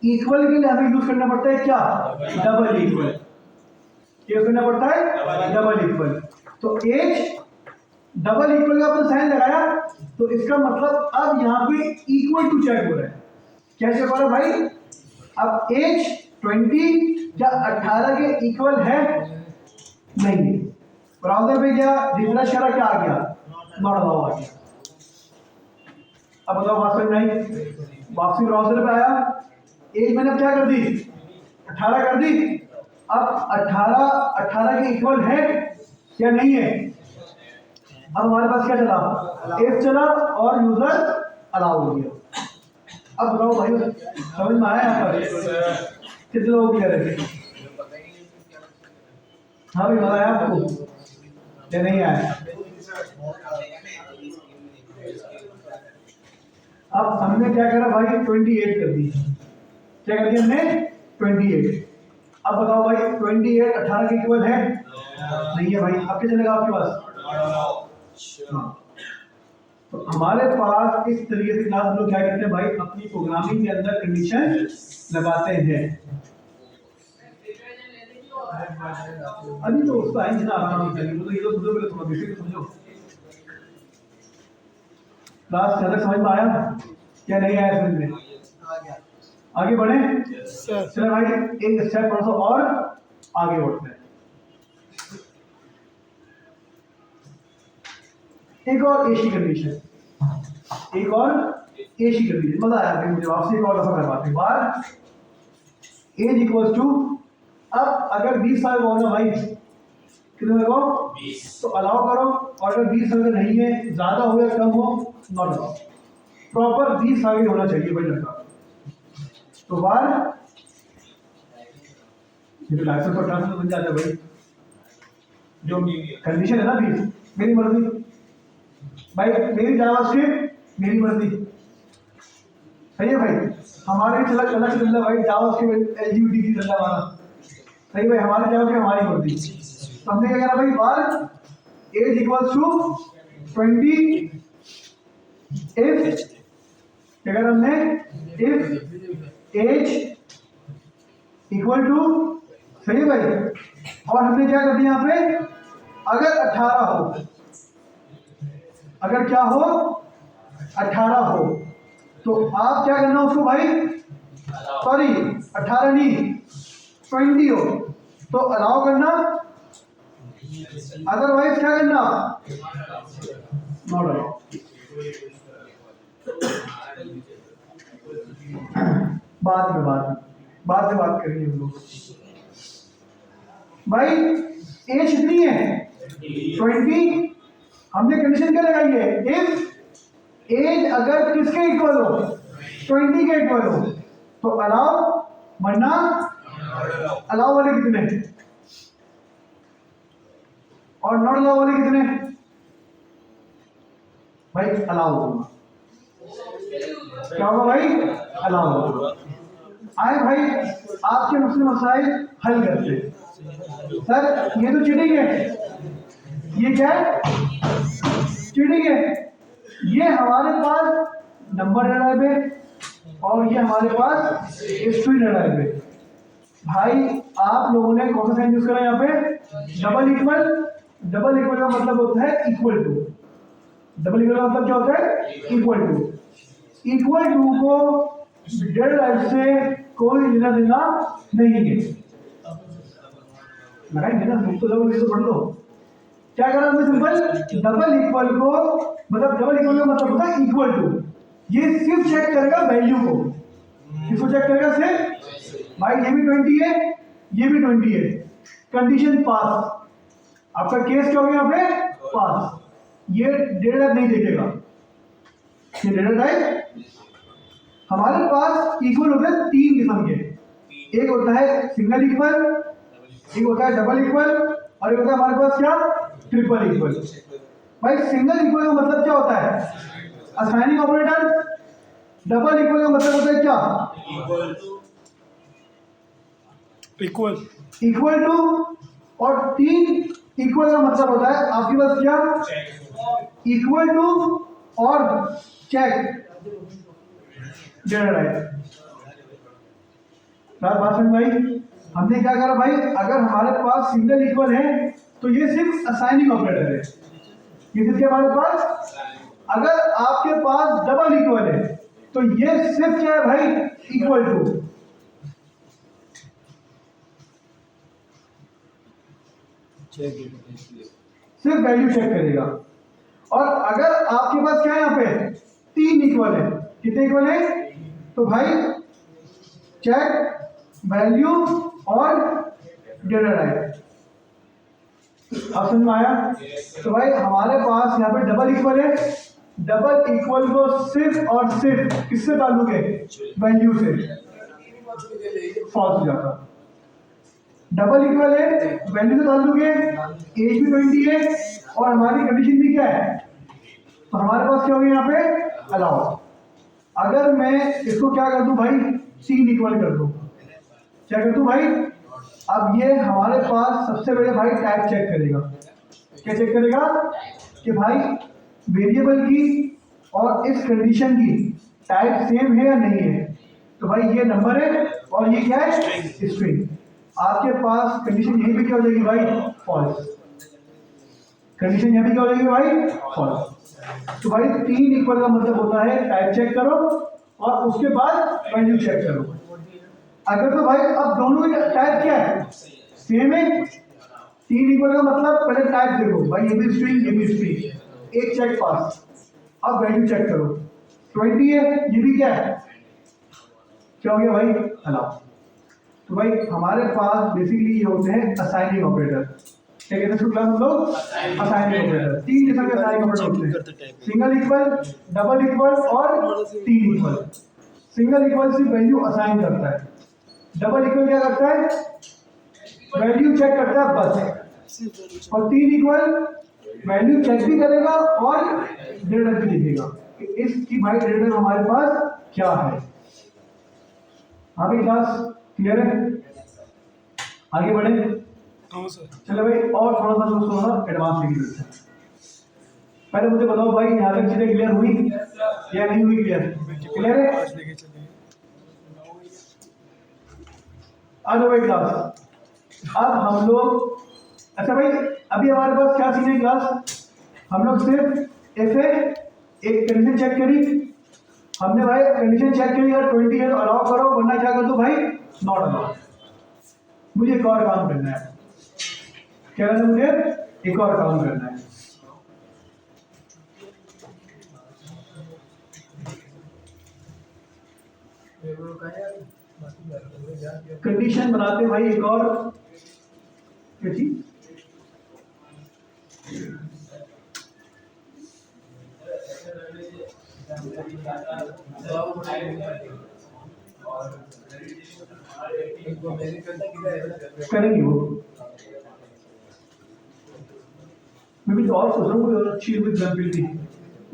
इक्वल के लिए हमें यूज करना पड़ता है क्या? Double equal. क्या करना पड़ता है? Double equal. तो एच डबल इक्वल का आपने साइन लगाया, तो इसका मतलब अब यहाँ पे इक्वल टू चेक हो रहा है। क्या चेक हो रहा है भाई? अब एच 20 या 18 के इक्वल है नहीं। ब्राउजर पे गया, रिफ्रेश करा, क्या आ गया? नॉट अलाउ आ गया। अब बताओ बात समझ में आई? वापसी ब्राउजर पे आया, एज मैंने क्या कर दी? 18 कर दी। अब 18 के इक्वल है या नहीं है? अब हमारे पास क्या चला? एफ चला और यूजर अलाउ हो गया। अब बताओ भाई समझ में आया यहाँ पर? कितने लोग कह रहे थे? हाँ भाई, मजा आया आपको या नहीं आया? अब हमने क्या करा भाई? 28 कर दी। क्या कर दिया हमने? 28। अब बताओ भाई 28 18 के इक्वल है नहीं है भाई? अब क्या चलेगा आपके पास? हाँ। तो हमारे पास इस तरीके से क्लास हम लोग क्या करते हैं भाई? अपनी प्रोग्रामिंग के अंदर कंडीशन लगाते हैं। अभी तो उसका है ना आराम से, तो ये तो समझो, पहले थोड़ा बेसिक समझो। क्लास ज्यादा समझ में आया क्या नहीं आया? समझ में आगे बढ़े? चलो भाई एक स्टेप पढ़ो और आगे बढ़ते हैं। एक और एसी कंडीशन, एक और एसी कंडीशन। मजा आया मुझे। आपसे एक और दफा करवाते हैं बार। एज इक्वल्स टू, अब अगर 20 साल का होना भाई, कितने लगाओ? 20। तो अलाउ करो, और अगर 20 साल का नहीं है, ज्यादा हो या कम हो, नॉट अलाउ। प्रॉपर 20 साल का होना चाहिए भाई लड़का। तो बार ये तो लाइसेंस पर ट्रांसफर बन जाता है भाई। जो कंडीशन है ना 20, मेरी मर्जी भाई, मेरी जावास्क्रिप्ट मेरी मर्जी। सही है भाई? हमारे चला चला चल भाई जावास्क्रिप्ट एलजीबीटी चल रहा हमारा। सही भाई, हमारे जावास्क्रिप्ट हमारी मर्जी। तो हमने क्या करा भाई? बार एज इक्वल्स टू 20 इफ, क्या करा हमने? इफ एज इक्वल टू, सही है भाई? और हमने क्या कर दिया यहाँ पे? अगर 18 हो, अगर क्या हो? 18 हो, तो आप क्या करना उसको भाई? सॉरी 18 नहीं 20 हो तो अलाउ करना, अदरवाइज क्या करना? Not allow. बाद में बात करेंगे हम लोग। भाई एज कितनी है? 20। हमने कंडीशन क्या लगाई है? इफ एज अगर किसके इक्वल हो? 20 के इक्वल हो तो अलाउ, वरना अलाउ वाले कितने और नॉट अलाउ वाले कितने? भाई अलाउ होगा। क्या होगा भाई? अलाउ होगा। आए भाई आपके मुस्लिम मसाइल हल करते। सर ये तो चीटिंग है, ये क्या है? चीटिंग है। ये हमारे पास नंबर डाला है और ये हमारे पास स्ट्रिंग डाला है। भाई आप लोगों ने कौन सा साइन यूज करा यहाँ पे? Double equal. डबल इक्वल का मतलब होता है इक्वल टू। डबल इक्वल का मतलब क्या होता है? Equal to. इक्वल टू को डेड लाइफ से कोई लेना देना नहीं है। लगाएंगे ना तो डबल तो पढ़ लो। क्या करा हमने? सिंपल डबल इक्वल को, मतलब डबल इक्वल का मतलब होता है इक्वल टू। ये सिर्फ चेक करेगा वैल्यू को। किसको चेक करेगा? सिर्फ भाई ये भी 20 है, ये भी 20 है। कंडीशन पास। आपका केस क्या हो गया यहाँ पे? पास। ये डेटा टाइप नहीं देखेगा। ये डेटा टाइप हमारे पास इक्वल होते हैं 3 किस्म के। एक होता है सिंगल इक्वल, एक होता है डबल इक्वल, और एक होता है हमारे पास क्या? Triple equal. भाई सिंगल इक्वल का मतलब क्या होता है? Assigning operator. डबल इक्वल का मतलब होता है क्या? इक्वल। Equal to. और 3 इक्वल का मतलब होता है आपके पास क्या? इक्वल टू और चेक। Data type. बात समझ भाई? हमने क्या करा भाई? अगर हमारे पास सिंगल इक्वल है तो ये सिर्फ असाइनिंग ऑपरेटर है। ये सिर्फ क्या हमारे पास, अगर आपके पास डबल इक्वल है तो ये सिर्फ क्या है भाई, इक्वल टू। सिर्फ वैल्यू चेक करेगा। और अगर आपके पास क्या है, यहाँ पे 3 इक्वल है, कितने इक्वल है, तो भाई चेक वैल्यू और डेटा टाइप। आप समझ में आया? तो भाई हमारे पास यहाँ पे डबल इक्वल है, डबल इक्वल को सिर्फ और सिर्फ किससे डालूंगे, वैल्यू से, फॉल्स हो जाता। डबल इक्वल है, वैल्यू से डाल दोगे, एज भी 20 है और हमारी कंडीशन भी क्या है, तो हमारे पास क्या हो गया यहाँ पे, अलाउ। अगर मैं इसको क्या कर दूं भाई, 3 इक्वल कर दूं, क्या कर दूं भाई, अब ये हमारे पास सबसे पहले भाई टाइप चेक करेगा। क्या चेक करेगा कि भाई वेरिएबल की और इस कंडीशन की टाइप सेम है या नहीं है। तो भाई ये नंबर है और ये क्या है, स्ट्रिंग। आपके पास कंडीशन यहीं पे क्या हो जाएगी भाई, फॉल्स। कंडीशन यहीं पे क्या हो जाएगी भाई, फॉल्स। तो भाई 3 इक्वल का मतलब होता है टाइप चेक करो और उसके बाद वैल्यू चेक करो। अगर तो भाई अब दोनों का टाइप क्या है, सेम है, 3 इक्वल का मतलब पहले टाइप देखो भाई, ये भी स्ट्रिंग, ये भी स्ट्रिंग, एक चेक पास। अब वैल्यू चेक करो, 20 है, ये भी क्या है, क्या हो गया भाई, अलाउ। तो भाई हमारे पास बेसिकली ये होते हैं असाइनिंग ऑपरेटर। क्या कहते हैं क्लास हम लोग, असाइनिंग ऑपरेटर। 3 किस्म के असाइनिंग ऑपरेटर होते हैं, सिंगल इक्वल, डबल इक्वल और 3 इक्वल। सिंगल इक्वल सिर्फ वैल्यू असाइन करता है, डबल इक्वल क्या करता है, वैल्यू चेक करता है बस, और 3 इक्वल वैल्यू चेक भी करेगा और डेटा भी लिखेगा कि इसकी भाई डेटा हमारे पास क्या है। आगे क्लास क्लियर है, आगे बढ़े। हाँ सर। चलो भाई और थोड़ा सा दोस्तों ना एडवांस लेके चलते हैं। पहले मुझे बताओ भाई यहाँ तक चीजें क्लियर हुई या नहीं हुई, क्लियर है? आज लेके चलिए। आ जाओ भाई क्लास। अब हम लोग, अच्छा भाई अभी हमारे पास क्या सीखे क्लास, हम लोग सिर्फ ऐसे एक कंडीशन चेक करी, हमने भाई कंडीशन चेक करी, अगर 20 है तो अलाउ करो, वरना क्या कर दो भाई, नॉट अलाउ। मुझे एक और काम करना है, क्या करना है मुझे, एक और काम करना है। कंडीशन बनाते भाई एक और, क्या चीज, करेंगे वो, मैं भी तो और सोच रहा हूँ कोई और अच्छी एग्जाम्पल थी,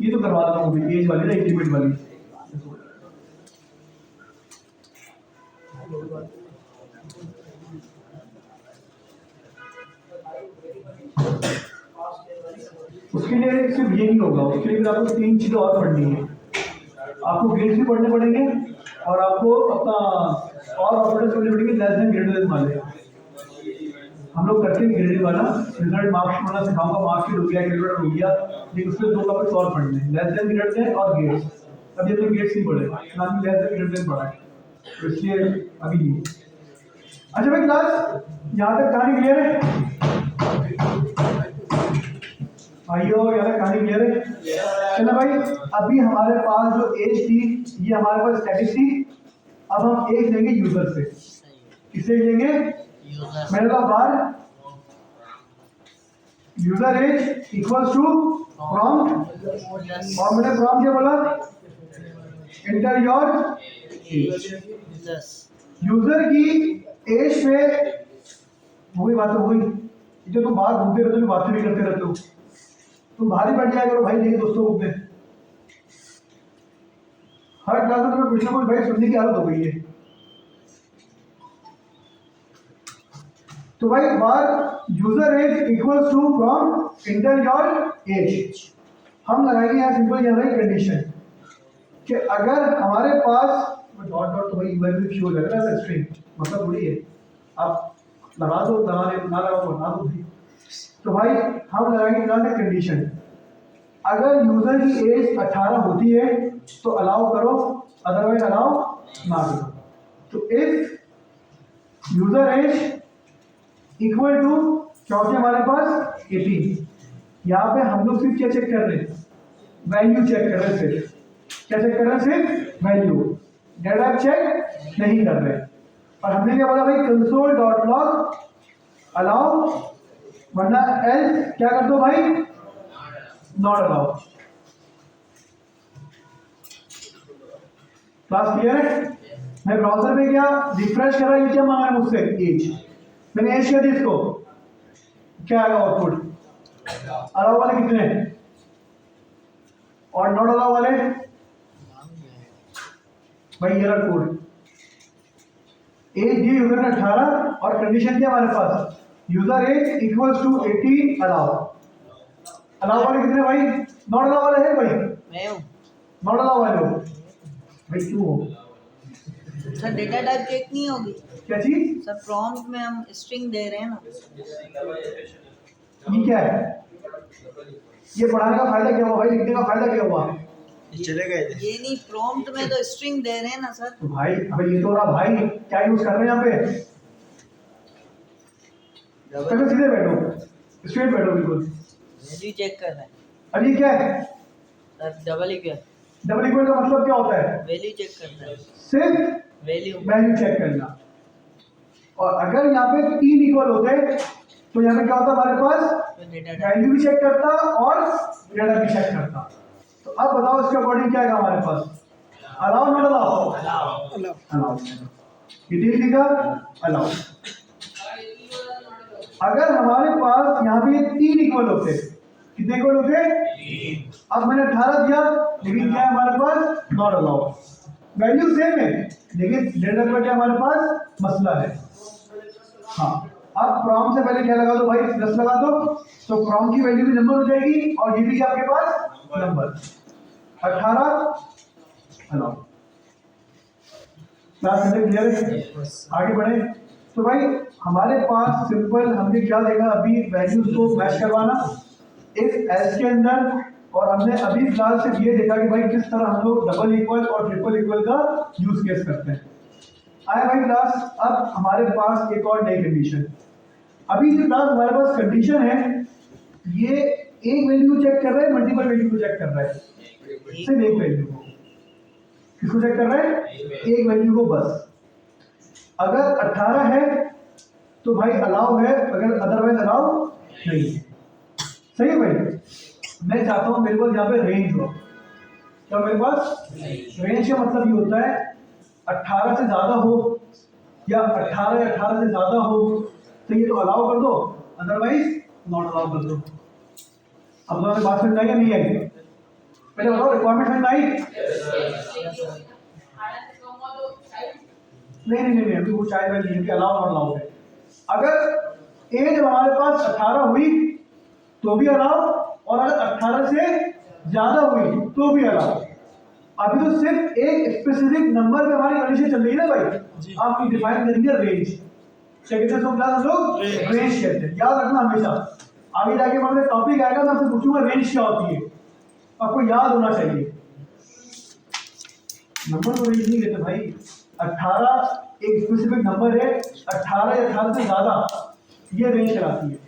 ये तो करवा देता हूँ एज वाली ना, इंटीमेट वाली। उसके लिए सिर्फ ये नहीं होगा, उसके लिए आपको 3 चीजें और पढ़नी है। आपको ग्रेड्स भी पढ़ने पड़ेंगे और आपको अपना और ऑपरेटर्स पढ़ने पड़ेंगे, लेस देन ग्रेटर देन वाले। हम लोग करते हैं ग्रेडेड वाला, रिजल्ट मार्क्स पढ़ना सिखाऊंगा, मार्क्स हो गया, ग्रेडेड हो गया, लेकिन उसके 2 टॉपिक्स और पढ़ने हैं, लेस देन ग्रेटर देन और गेट्स। अभी तो गेट्स नहीं पढ़े, ना ही लेस देन ग्रेटर देन पढ़ा है, तो इसलिए अभी ये। अच्छा भाई क्लास यहाँ तक कहानी क्लियर है, भाइयों यहाँ तक कहानी क्लियर है। चलो भाई अभी हमारे पास जो एज थी ये हमारे पास स्टैटिक थी, अब हम एज लेंगे यूजर से। किसे लेंगे, मैंने कहा var user age equals to prompt, और मैंने प्रॉम्प्ट क्या बोला, एंटर योर यूजर की एज पे वो भी बात हो गई। जो तुम बाहर घूमते रहते हो, बातें भी करते रहते हो, तुम बाहर ही बैठ जाया करो भाई, नहीं दोस्तों को अपने। हर क्लास में तुम्हें कुछ ना कुछ भाई सुनने की आदत हो गई है। तो भाई var user age equals to prompt enter your age, हम लगाएंगे यहाँ सिंपल यहाँ भाई कंडीशन कि अगर हमारे पास डॉट डॉट तो भाई यूआरएल शो लग रहा है स्ट्रिंग, मतलब थोड़ी है, आप लगा दो, लगा दे ना लगाओ बता दो भाई, तो भाई हम लगाएंगे यहाँ से कंडीशन, अगर यूजर की एज 18 होती है तो अलाउ करो, अदरवाइज अलाउ ना करो। तो if user age equal to, क्योंकि हमारे पास 18, यहाँ पे हम लोग सिर्फ क्या चेक कर रहे हैं, वैल्यू चेक कर रहे हैं, सिर्फ क्या चेक कर रहे हैं, सिर्फ वैल्यू, डेटा चेक नहीं कर रहे हैं। और हमने क्या बोला भाई, कंसोल डॉट लॉग अलाउ, वरना एल्स क्या कर दो भाई, नॉट अलाउ। क्लास क्लियर है? मैं ब्राउजर में क्या रिफ्रेश कर रहा है, क्या मांग रहा है मुझसे, एज, मैंने एज किया दी इसको, क्या आएगा आउटपुट, अलाउ वाले कितने और नॉट अलाउ वाले, भाई ये रहा कोड, एज दी यूजर ने 18 और कंडीशन क्या हमारे पास, user age equals to 80 allow. Allow वाले कितने भाई, नॉट अलाउ वाले है भाई, मैं हूँ नॉट अलाउ वाले हो भाई, क्यों हो, सर। डेटा टाइप चेक नहीं होगी क्या चीज, सर। प्रॉम्प्ट में हम स्ट्रिंग दे रहे हैं ना। ये क्या है, ये पढ़ाने का फायदा क्या हुआ भाई, लिखने का फायदा क्या हुआ, चले गए थे। ये नहीं, प्रॉम्प्ट में तो स्ट्रिंग दे रहे हैं ना सर। तो भाई अबे ये तो रहा भाई, क्या यूज कर रहे हैं यहाँ पे, चलो सीधे बैठो, स्ट्रेट बैठो बिल्कुल। वैल्यू चेक कर रहे हैं अब ये क्या है, sir. Double equal, double equal का मतलब क्या होता है, वैल्यू चेक कर रहे हैं, सिर्फ वैल्यू। वैल्यू चेक करना। और अगर यहाँ पे 3 इक्वल होते तो यहाँ पे क्या होता हमारे पास, तो डेटा टाइप वैल्यू भी चेक करता और डेटा भी चेक करता। तो अब बताओ इसके अकॉर्डिंग क्या है हमारे पास, अलाउ नॉट अलाउ, अलाउ, ये ठीक लिखा अलाउ। अगर हमारे पास यहाँ पे 3 इक्वल होते, कितने इक्वल होते, अब मैंने 18 दिया, लेकिन क्या है हमारे पास, नॉट अलाउ, वैल्यू सेम है लेकिन डेटा पर क्या हमारे पास मसला है। हाँ, अब प्रॉम से पहले क्या लगा दो भाई, प्लस लगा दो, तो प्रॉम की वैल्यू भी नंबर हो जाएगी और ये भी क्या आपके पास नंबर, 18 अलाउ। क्लास क्लियर है, आगे बढ़े। तो भाई हमारे पास सिंपल हमने क्या देखा अभी, वैल्यूज को मैच करवाना इफ एल्स के अंदर, और हमने अभी फिलहाल सिर्फ ये देखा कि भाई किस तरह हम लोग डबल इक्वल और ट्रिपल इक्वल का यूज केस करते हैं। आए भाई क्लास, अब हमारे पास एक और नई कंडीशन, अभी जो क्लास हमारे पास कंडीशन है, ये एक वैल्यू चेक कर रहा है, मल्टीपल वैल्यू को चेक कर रहा है, सिर्फ एक वैल्यू को, किसको चेक कर रहा है, एक वैल्यू को बस। अगर 18 है तो भाई अलाउ है, अगर अदरवाइज अलाउ नहीं है। सही है भाई, मैं चाहता हूं मेरे पास यहाँ पे रेंज हो, तो मेरे पास रेंज का मतलब ये होता है 18 से ज्यादा हो या 18 या 18 से ज्यादा हो, तो ये तो अलाउ कर दो, अदरवाइज नॉट अलाउ कर दो। अब तो बात समझ आई या नहीं आई, पहले बताओ रिक्वायरमेंट समझ आई। नहीं अभी वो चाहे नहीं है कि अलाउ नॉट अलाउ है। अगर एज हमारे पास 18 हुई तो भी अलाउ, और अगर 18 से ज्यादा हुई तो भी अलाउ। अभी तो सिर्फ एक स्पेसिफिक नंबर पे हमारी कंडीशन चल रही है ना भाई, आप डिफाइन करेंगे रेंज, क्या कहते हैं हम लोग, रेंज कहते हैं। याद रखना हमेशा, आगे जाके मतलब टॉपिक आएगा मैं आपसे पूछूंगा रेंज क्या होती है, आपको याद होना चाहिए। नंबर तो रेंज नहीं कहते भाई, 18 एक स्पेसिफिक नंबर है, 18 या 18 से ज्यादा ये रेंज कहलाती है।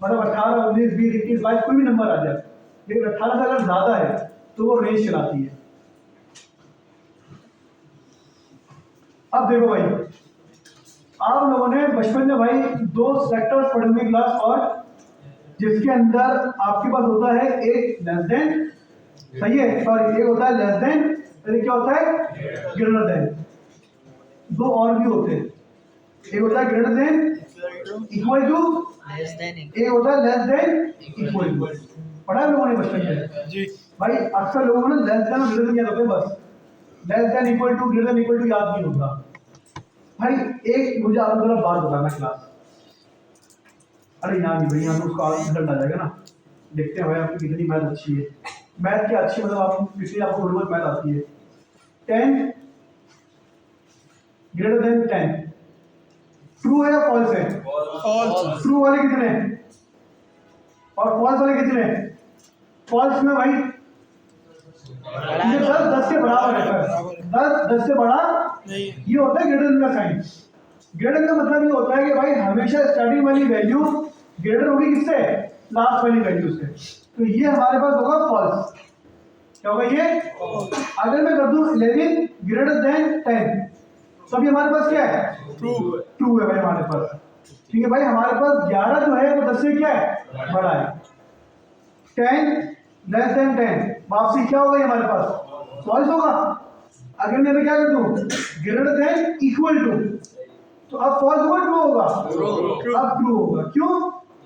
मतलब 18, 19, 20, 21, 22 कोई भी नंबर आ जाए, लेकिन 18 से अगर ज्यादा है तो वो रेंज कहलाती है। अब देखो भाई, आप लोगों ने बचपन में भाई 2 सेक्टर्स पढ़े हुए क्लास, और जिसके अंदर आपके पास होता है एक लेस देन, सही है, सॉरी एक होता है लेस देन, एक क्या होता है ग्रेटर देन, 2 और भी होते हैं, एक होता है greater than equal to, less than, एक होता है लेस देन इक्वल टू। पढ़ा है लोगों ने बचपन में जी भाई, अक्सर लोगों ने लेस देन और ग्रेटर देन याद होते हैं, बस less than equal to greater than equal to याद नहीं होता भाई। एक मुझे आपको जरा बात बताना क्लास, अरे यहाँ नहीं भाई, यहाँ तो उसका रिजल्ट आ जाएगा ना, देखते हैं भाई आपकी कितनी मैथ अच्छी है। मैथ क्या अच्छी, मतलब आप किसी आपको थोड़ी बहुत मैथ आती है। 10 ग्रेटर देन 10 ट्रू है या फॉल्स है, फॉल्स ट्रू वाले कितने हैं, और फॉल्स वाले कितने हैं? फॉल्स में भाई ये 10 के बराबर है सर, 10 से बड़ा नहीं ये होता है ग्रेटर देन का साइन। ग्रेटर देन का मतलब ये होता है कि भाई हमेशा स्टार्टिंग वाली वैल्यू ग्रेटर होगी किससे? लास्ट वाली वैल्यू से। तो ये हमारे पास होगा फॉल्स। क्या होगा ये? अगर मैं कर दूं 11 ग्रेटर देन 10 तो अभी हमारे पास क्या है? ट्रू है भाई हमारे पास। ठीक है भाई, हमारे पास 11 जो है वो 10 से क्या है? बड़ा है। 10 लेस देन 10 वापसी क्या होगा ये हमारे पास? फॉल्स होगा। अगर मैं क्या कर दूं ग्रेटर देन इक्वल टू तो अब फॉल्स होगा ट्रू होगा? अब ट्रू होगा। क्यों?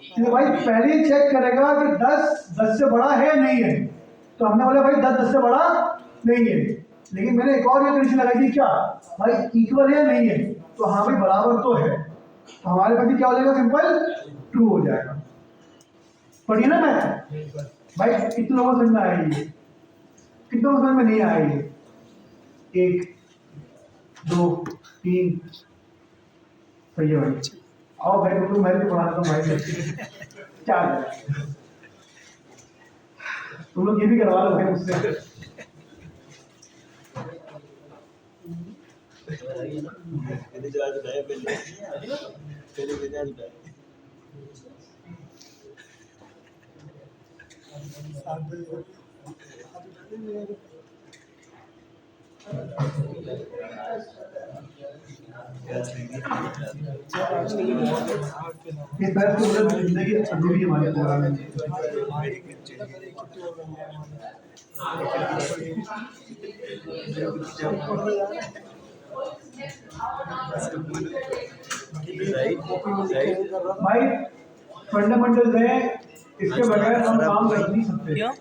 क्योंकि भाई पहले ही चेक करेगा कि 10 से बड़ा है या नहीं है। तो हमने बोला भाई 10 से बड़ा नहीं है, लेकिन मैंने एक और ये कंडीशन लगाई थी क्या भाई इक्वल है नहीं है, तो हाँ भाई बराबर तो है। तो हमारे पास क्या हो जाएगा? सिंपल ट्रू हो जाएगा। पढ़िए ना मैथ भाई। कितने लोगों को समझ में आया ये? कितने लोगों को समझ में नहीं आया ये? 1 2 3 सही है भाई। आओ भाई तुम लोग मैं भी पढ़ा देता हूँ भाई। 4 तुम लोग ये भी करवा लो भाई मुझसे। इस बार तो मतलब जिंदगी अभी भी हमारे प्रोग्राम में भाई फंडामेंटल्स है, इसके बगैर हम काम कर नहीं सकते। क्यों?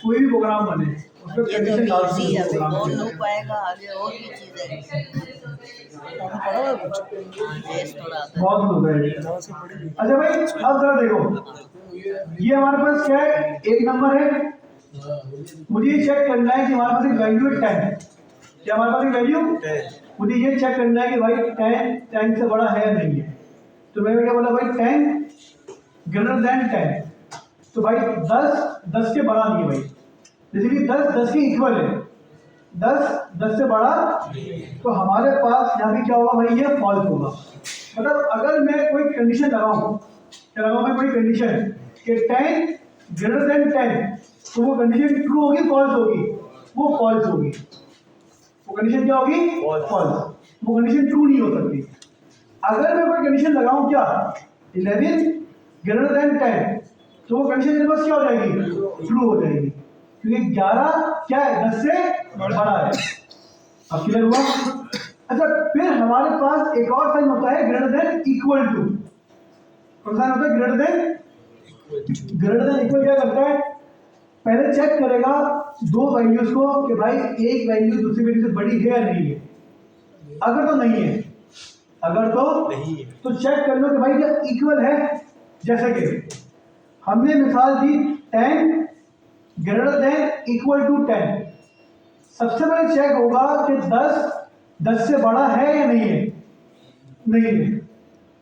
कोई भी प्रोग्राम बने उसमें ये तो कंडीशन डाल इजी है, सकते अभी हैं कौन प्रोग्राम लोग पाएगा आगे और भी चीजें। बेस थोड़ा आता है। बहुत होता है। अच्छा भाई अब जरा देखो ये हमारे पास क्या है? एक नंबर है। मुझे ये चेक करना है कि हमारे पास एक वैल्यू है 10। क्या हमारे पास एक वैल्यू? मुझे ये चेक करना है कि भाई 10 से बड़ा है या नहीं है। तो मैंने क्या बोला भाई 10 ग्रेटर देन 10। तो भाई 10 के बड़ा नहीं है भाई, जैसे कि 10 के इक्वल है। 10 से बड़ा, तो हमारे पास यहाँ भी क्या होगा भाई? ये फॉल्स होगा। मतलब अगर मैं कोई कंडीशन लगाऊं, क्या लगाऊं मैं कोई कंडीशन कि 10 ग्रेटर देन 10 तो वो कंडीशन ट्रू होगी फॉल्स होगी? वो फॉल्स होगी। वो कंडीशन क्या होगी? फॉल्स। वो कंडीशन ट्रू नहीं हो सकती। अगर मैं कोई कंडीशन लगाऊं क्या 11 ग्रेटर देन 10 तो वो कंडीशन मेरे पास क्या हो जाएगी? ट्रू हो जाएगी, क्योंकि 11 क्या है? 10 से बड़ा है। अब क्लियर हुआ? अच्छा फिर हमारे पास एक और साइन होता है ग्रेटर देन इक्वल टू। कौन सा होता है? Greater then. Greater than equal क्या करता है? पहले चेक करेगा दो वैल्यूज को कि भाई एक वैल्यू दूसरी वैल्यू से बड़ी है या नहीं है। अगर तो नहीं है, अगर तो नहीं है तो चेक कर लो कि भाई क्या इक्वल है। जैसे कि हमने मिसाल दी 10 ग्रेटर देन इक्वल टू 10। सबसे पहले चेक होगा कि 10 से बड़ा है या नहीं है? नहीं है।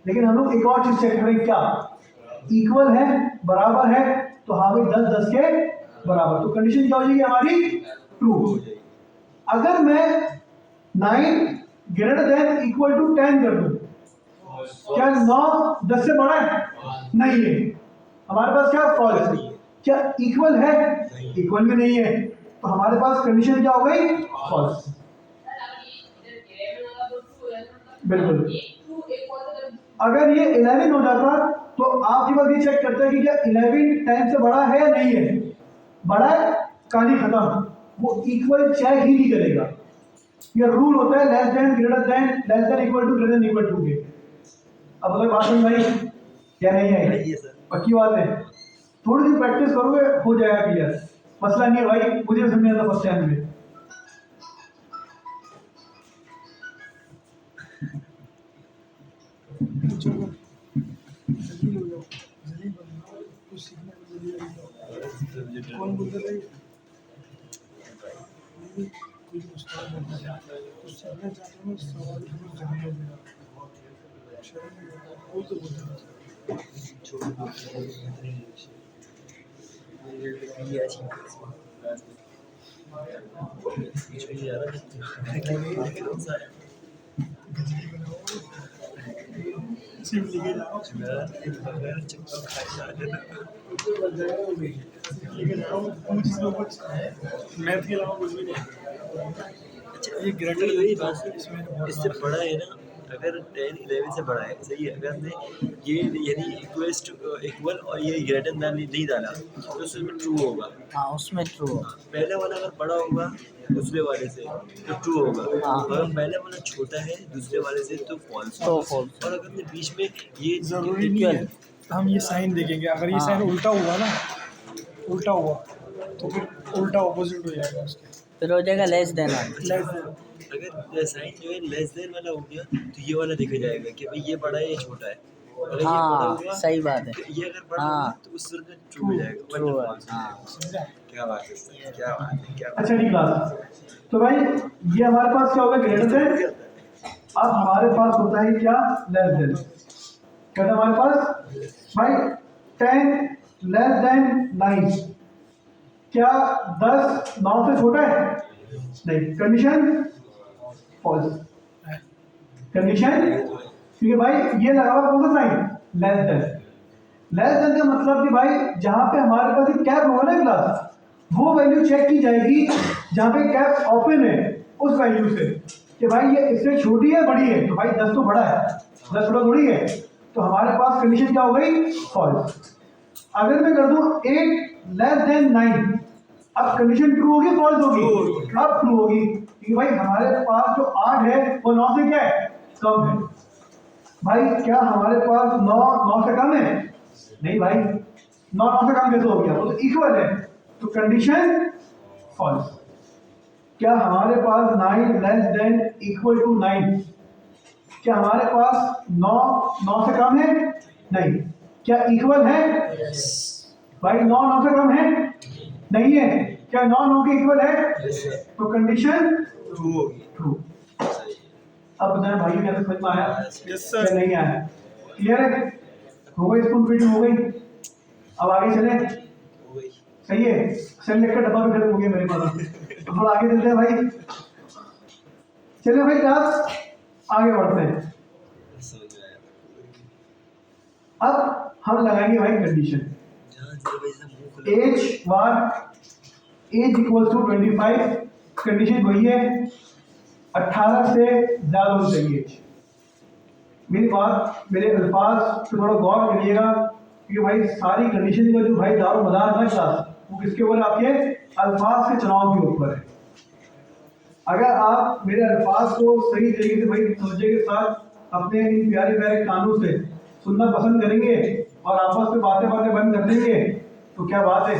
लेकिन हम लोग एक और चीज चेक करेंगे क्या इक्वल है, बराबर है, तो हाँ भाई 10 के बराबर। तो कंडीशन क्या हो जाएगी हमारी? ट्रू। अगर मैं 9 ग्रेटर देन इक्वल टू 10 कर दूं, क्या 9 10 से बड़ा है? नहीं है। हमारे पास क्या फॉल्स। क्या इक्वल है? इक्वल में नहीं है, तो हमारे पास कंडीशन क्या हो गई? फॉल्स। बिल्कुल। अगर ये 11 हो जाता तो आप ये बात ये चेक करते हैं कि क्या 11 10 से बड़ा है या नहीं है। बड़ा है, कहानी खत्म। वो इक्वल चेक ही नहीं करेगा। ये रूल होता है less than greater than, less than equal to, greater than equal to के। अब अगर बात समझ आई क्या नहीं है? पक्की बात है। थोड़ी सी प्रैक्टिस करोगे हो जाएगा क्लियर। मसला नहीं है भाई, मुझे समझ नहीं आता फर्स्ट टाइम में। कौन बोलते थे कोई उस्ताद बनना तो सीखना चाहते हैं सवाल जवाब कोई तो बोलते सिम लेके जाओ लेके जाओ कुछ इसमें कुछ मैथ के अलावा कुछ भी नहीं। अच्छा ये ग्रेटर वही बात है, इससे बड़ा है ना, अगर 10 11 से बड़ा है सही है, अगर हमने ये यानी इक्वल और ये ग्रेटर दैन नहीं डाला तो उसमें ट्रू होगा। हाँ उसमें ट्रू पहले वाला अगर बड़ा होगा दूसरे वाले से तो ट्रू होगा, हाँ। अगर पहले वाला छोटा है दूसरे वाले से तो फॉल्स तो false। और अगर हमने बीच में ये जरूरी नहीं है हम ये साइन देखेंगे, अगर ये हाँ। साइन उल्टा हुआ ना, उल्टा हुआ तो फिर उल्टा ऑपोजिट हो जाएगा उसके। फिर हो जाएगा लेस देन। लेस देन अगर साइन जो है लेस देन वाला हो गया तो ये वाला देखा जाएगा कि भाई ये बड़ा है ये छोटा है, अगर ये बड़ा हाँ हुआ सही बात है। तो ये अगर बड़ा हाँ। होगा तो उस सूरत में ट्रू हो जाएगा ट्रू वरना है false हो हाँ। समझा? क्या बात है सर, क्या बात है, क्या बात अच्छा ठीक क्लास। तो भाई ये हमारे पास क्या होगा ग्रेटर देन, अब हमारे पास होता है क्या लेस देन। क्या था हमारे पास भाई 10 लेस देन 9, क्या 10 9 से छोटा है? नहीं, कंडीशन फॉल्स। कंडीशन क्योंकि भाई ये लगा हुआ कौन सा sign less than. Less than का मतलब कि भाई जहां पे हमारे पास एक कैप होगा ना क्लास, वो वैल्यू चेक की जाएगी जहां पे कैप ओपन है उस वैल्यू से कि भाई ये इससे छोटी है बड़ी है, तो भाई 10 तो बड़ा है 10 थोड़ा थोड़ी है, तो हमारे पास कंडीशन क्या हो गई फॉल्स। अगर मैं कर दूं 8 लेस देन 9, अब कंडीशन ट्रू होगी फॉल्स होगी? अब ट्रू होगी क्योंकि भाई हमारे पास जो 8 है वो 9 से क्या है कम है। भाई क्या हमारे पास 9 से कम है? नहीं भाई 9 से कम कैसे हो गया, वो तो इक्वल है, तो कंडीशन फॉल्स। क्या हमारे पास 9 लेस देन इक्वल टू 9, क्या हमारे पास 9 से कम है? नहीं। क्या इक्वल है? भाई 9 से कम है? नहीं है। क्या 9 के इक्वल है? तो कंडीशन ट्रू होगी। ट्रू। अब बताएं भाई क्या समझ में आया? यस क्या सर। नहीं आया? क्लियर है? हो गई स्पून फीडिंग हो गई। अब आगे चले, हो गई। सही है। सेल लेकर डब्बा भी खत्म हो गया मेरे पास, तो थोड़ा आगे चलते हैं भाई। चलिए भाई क्लास आगे बढ़ते हैं। समझ में आया। अब हम लगाएंगे भाई कंडीशन जहाँ जरा भाई से मुंह खुला age var age equals to 25, condition वही है 18 से ज्यादा होनी चाहिए एज। मेरी बात मेरे अल्फाज पे थोड़ा गौर करिएगा क्योंकि भाई सारी कंडीशन का जो भाई दारो मदार है क्लास वो किसके ऊपर, आपके अल्फाज के चुनाव के ऊपर है। अगर आप मेरे अल्फाज को सही तरीके से भाई समझे के साथ अपने इन प्यारे प्यारे कानों से सुनना पसंद करेंगे और आपस में बातें बातें बंद कर देंगे तो क्या बात है,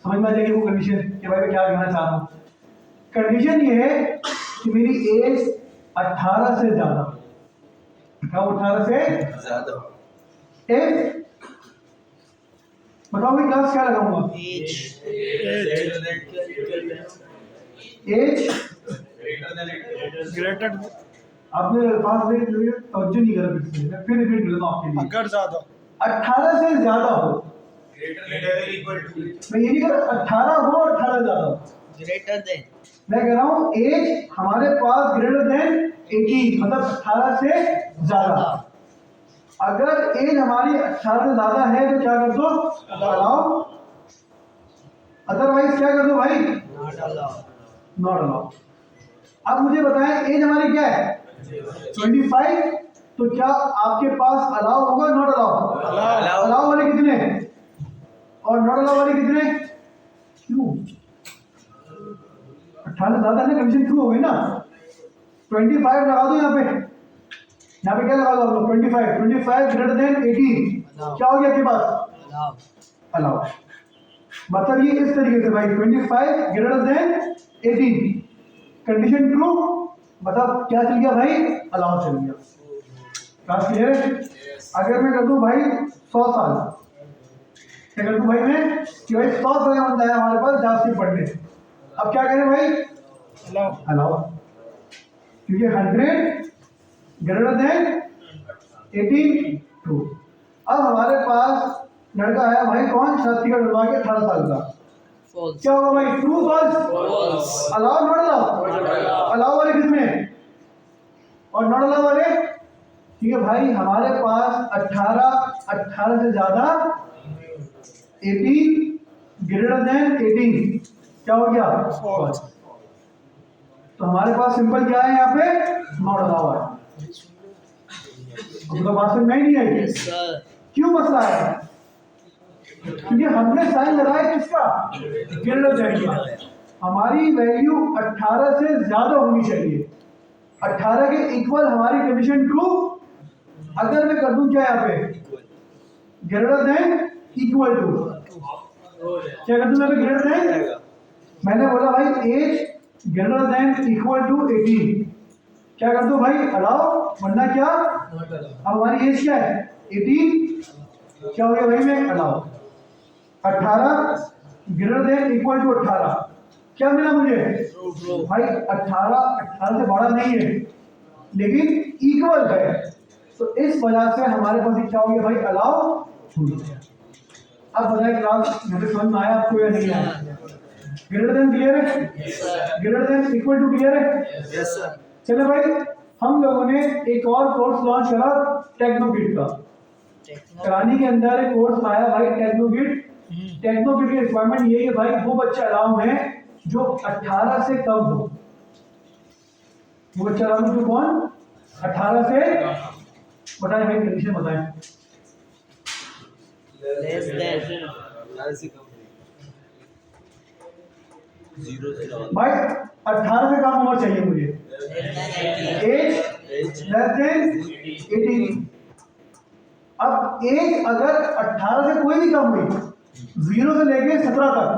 समझ में आ जाएगी वो कंडीशन कि भाई मैं क्या कहना चाह रहा हूँ। कंडीशन ये है कि मेरी एज 18 से ज्यादा, क्या 18 से ज्यादा एज, बताओ भाई क्लास क्या लगाऊंगा? एज ग्रेटर आपने अल्फाज में तवज्जो नहीं करा, फिर रिपीट कर देता हूं आपके लिए। अगर ज्यादा 18 से ज्यादा हो, मैं ये नहीं कह रहा 18 हो 18 ज्यादा हो, ग्रेटर देन मैं कह रहा हूँ एज हमारे पास ग्रेटर देन 18 मतलब 18 से ज्यादा। अगर एज हमारी 18 से ज्यादा है तो क्या कर दो अलाउ, अदरवाइज क्या कर दो भाई नॉट अलाउड। Not allow. अब मुझे बताएं एज हमारी क्या है 25, तो क्या आपके पास अलाउ होगा नॉट अलाउ? अलाउ वाले कितने और नॉट अलाउ वाले कितने? क्यों 18 से ज्यादा है ना, कंडीशन ट्रू हो गई ना। 25 लगा दो यहाँ पे क्या लगा दो आप लोग 25 ग्रेटर देन 18, क्या हो गया आपके पास अलाउड। अलाउ। मतलब ये इस तरीके से भाई 25 ग्रेटर देन 18 कंडीशन ट्रू, मतलब क्या चल गया भाई अलाउ चल गया। क्लास क्लियर है? अगर मैं कर दूं भाई 100 साल, क्या कर दूं भाई मैं कि भाई 100 साल का बंदा है हमारे पास जाती पढ़ने, अब क्या करें भाई अलाउ। अलाउ, क्योंकि 100 ग्रेटर देन 18 ट्रू। अब हमारे पास लड़का है भाई, कौन? शादी का डलवा के 18 साल का। False. क्या होगा भाई? True false? Allow not allow? Allow वाले कितने और नॉट अलाउ वाले? ठीक है भाई, हमारे पास 18 से ज्यादा 18 ग्रेटर देन 18 क्या हो गया? False. तो हमारे पास सिंपल क्या है यहाँ पे? नॉट अलाउ है। तो बात समझ में नहीं आई? Yes, sir. क्यों मसला है? क्योंकि हमने साइन लगाया किसका? ग्रेटर देन का। हमारी वैल्यू 18 से ज्यादा होनी चाहिए, 18 के इक्वल हमारी कंडीशन ट्रू। अगर मैं कर दूं क्या यहाँ पे? ग्रेटर देन इक्वल टू, क्या कर दूं मैं ग्रेटर देन? मैंने बोला भाई age greater than equal to 18, क्या कर दो भाई? अलाउ, वरना क्या? अब हमारी एज क्या है? 18, क्या हो गया भाई? मैं allow. 18 greater than equal to 18, क्या मिला मुझे भाई? 18 से बड़ा नहीं है लेकिन इक्वल है, तो इस वजह से हमारे पास क्या हो गया भाई? अलाउ हो गया। अब बताए क्लास यहाँ पे समझ में आया आपको या नहीं आया? ग्रेटर देन क्लियर है? Greater than equal to clear है? Yes sir. चलो भाई, हम लोगों ने एक और कोर्स लॉन्च करा टेक्नोगिट का। करानी के अंदर एक कोर्स आया भाई टेक्नोगिट। टेक्नोगिट की रिक्वायरमेंट यही है भाई, वो बच्चा अलाउ है जो 18 से कम हो। वो बच्चा अलाउ जो कौन? 18 से, बताएं भाई कंडीशन बताएं। Less than. भाई 18 से कम उम्र चाहिए मुझे, एज लेस देन 18। अब एज अगर 18 से कोई भी कम हुई, 0 से लेके 17 तक,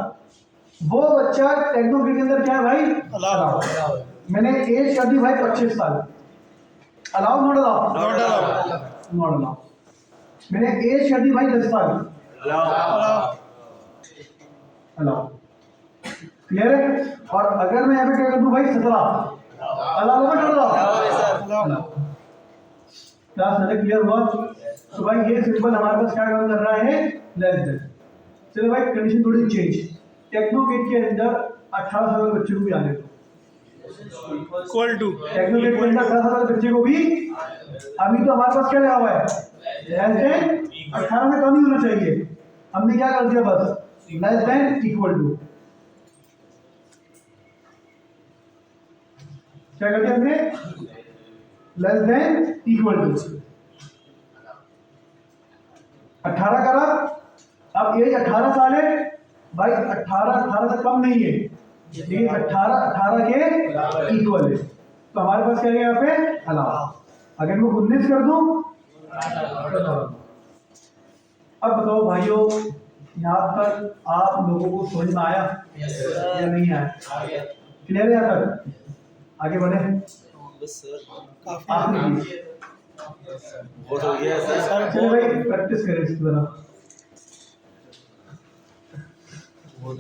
वो बच्चा टेक्नोगिट के अंदर क्या है भाई? अलाउ। मैंने एज कर दी भाई 25 साल। Allow not allow? Not allowed. Not allow. मैंने एज कर दी भाई 10 साल। Allow. अलाउ। क्लियर है? और अगर मैं यहाँ पे क्या कर दूं भाई? 17, अलाउ होगा? Not allow? Allow. क्लास में क्लियर हुआ? तो भाई ये सिंपल हमारे पास क्या काम कर रहा है? Less then. चलो भाई कंडीशन थोड़ी चेंज। टेक्नोगिट के अंदर 18 साल के बच्चे को भी आने दो। Equal to. टेक्नोगिट के अंदर 18 साल के बच्चे को भी, अभी तो हमारे पास क्या लगा हुआ है? लेस देन 18 से कम ही होना चाहिए। हमने क्या कर दिया? बस लेस देन इक्वल टू, क्या कर दिया हमने? लेस देन इक्वल टू 18 करा। अब एज 18 साल है भाई, 18 से कम नहीं है लेकिन 18 के इक्वल है, तो हमारे पास क्या है यहाँ पे? अलाउ। अगर मैं 19 कर दूं, अब बताओ भाइयों, यहाँ तक आप लोगों को समझ में आया या नहीं आया? क्लियर है यहाँ तक? आगे बढ़े। बस सर आखिरी बहुत हो गया सर। चलो भाई प्रैक्टिस करें इसकी तरह। बहुत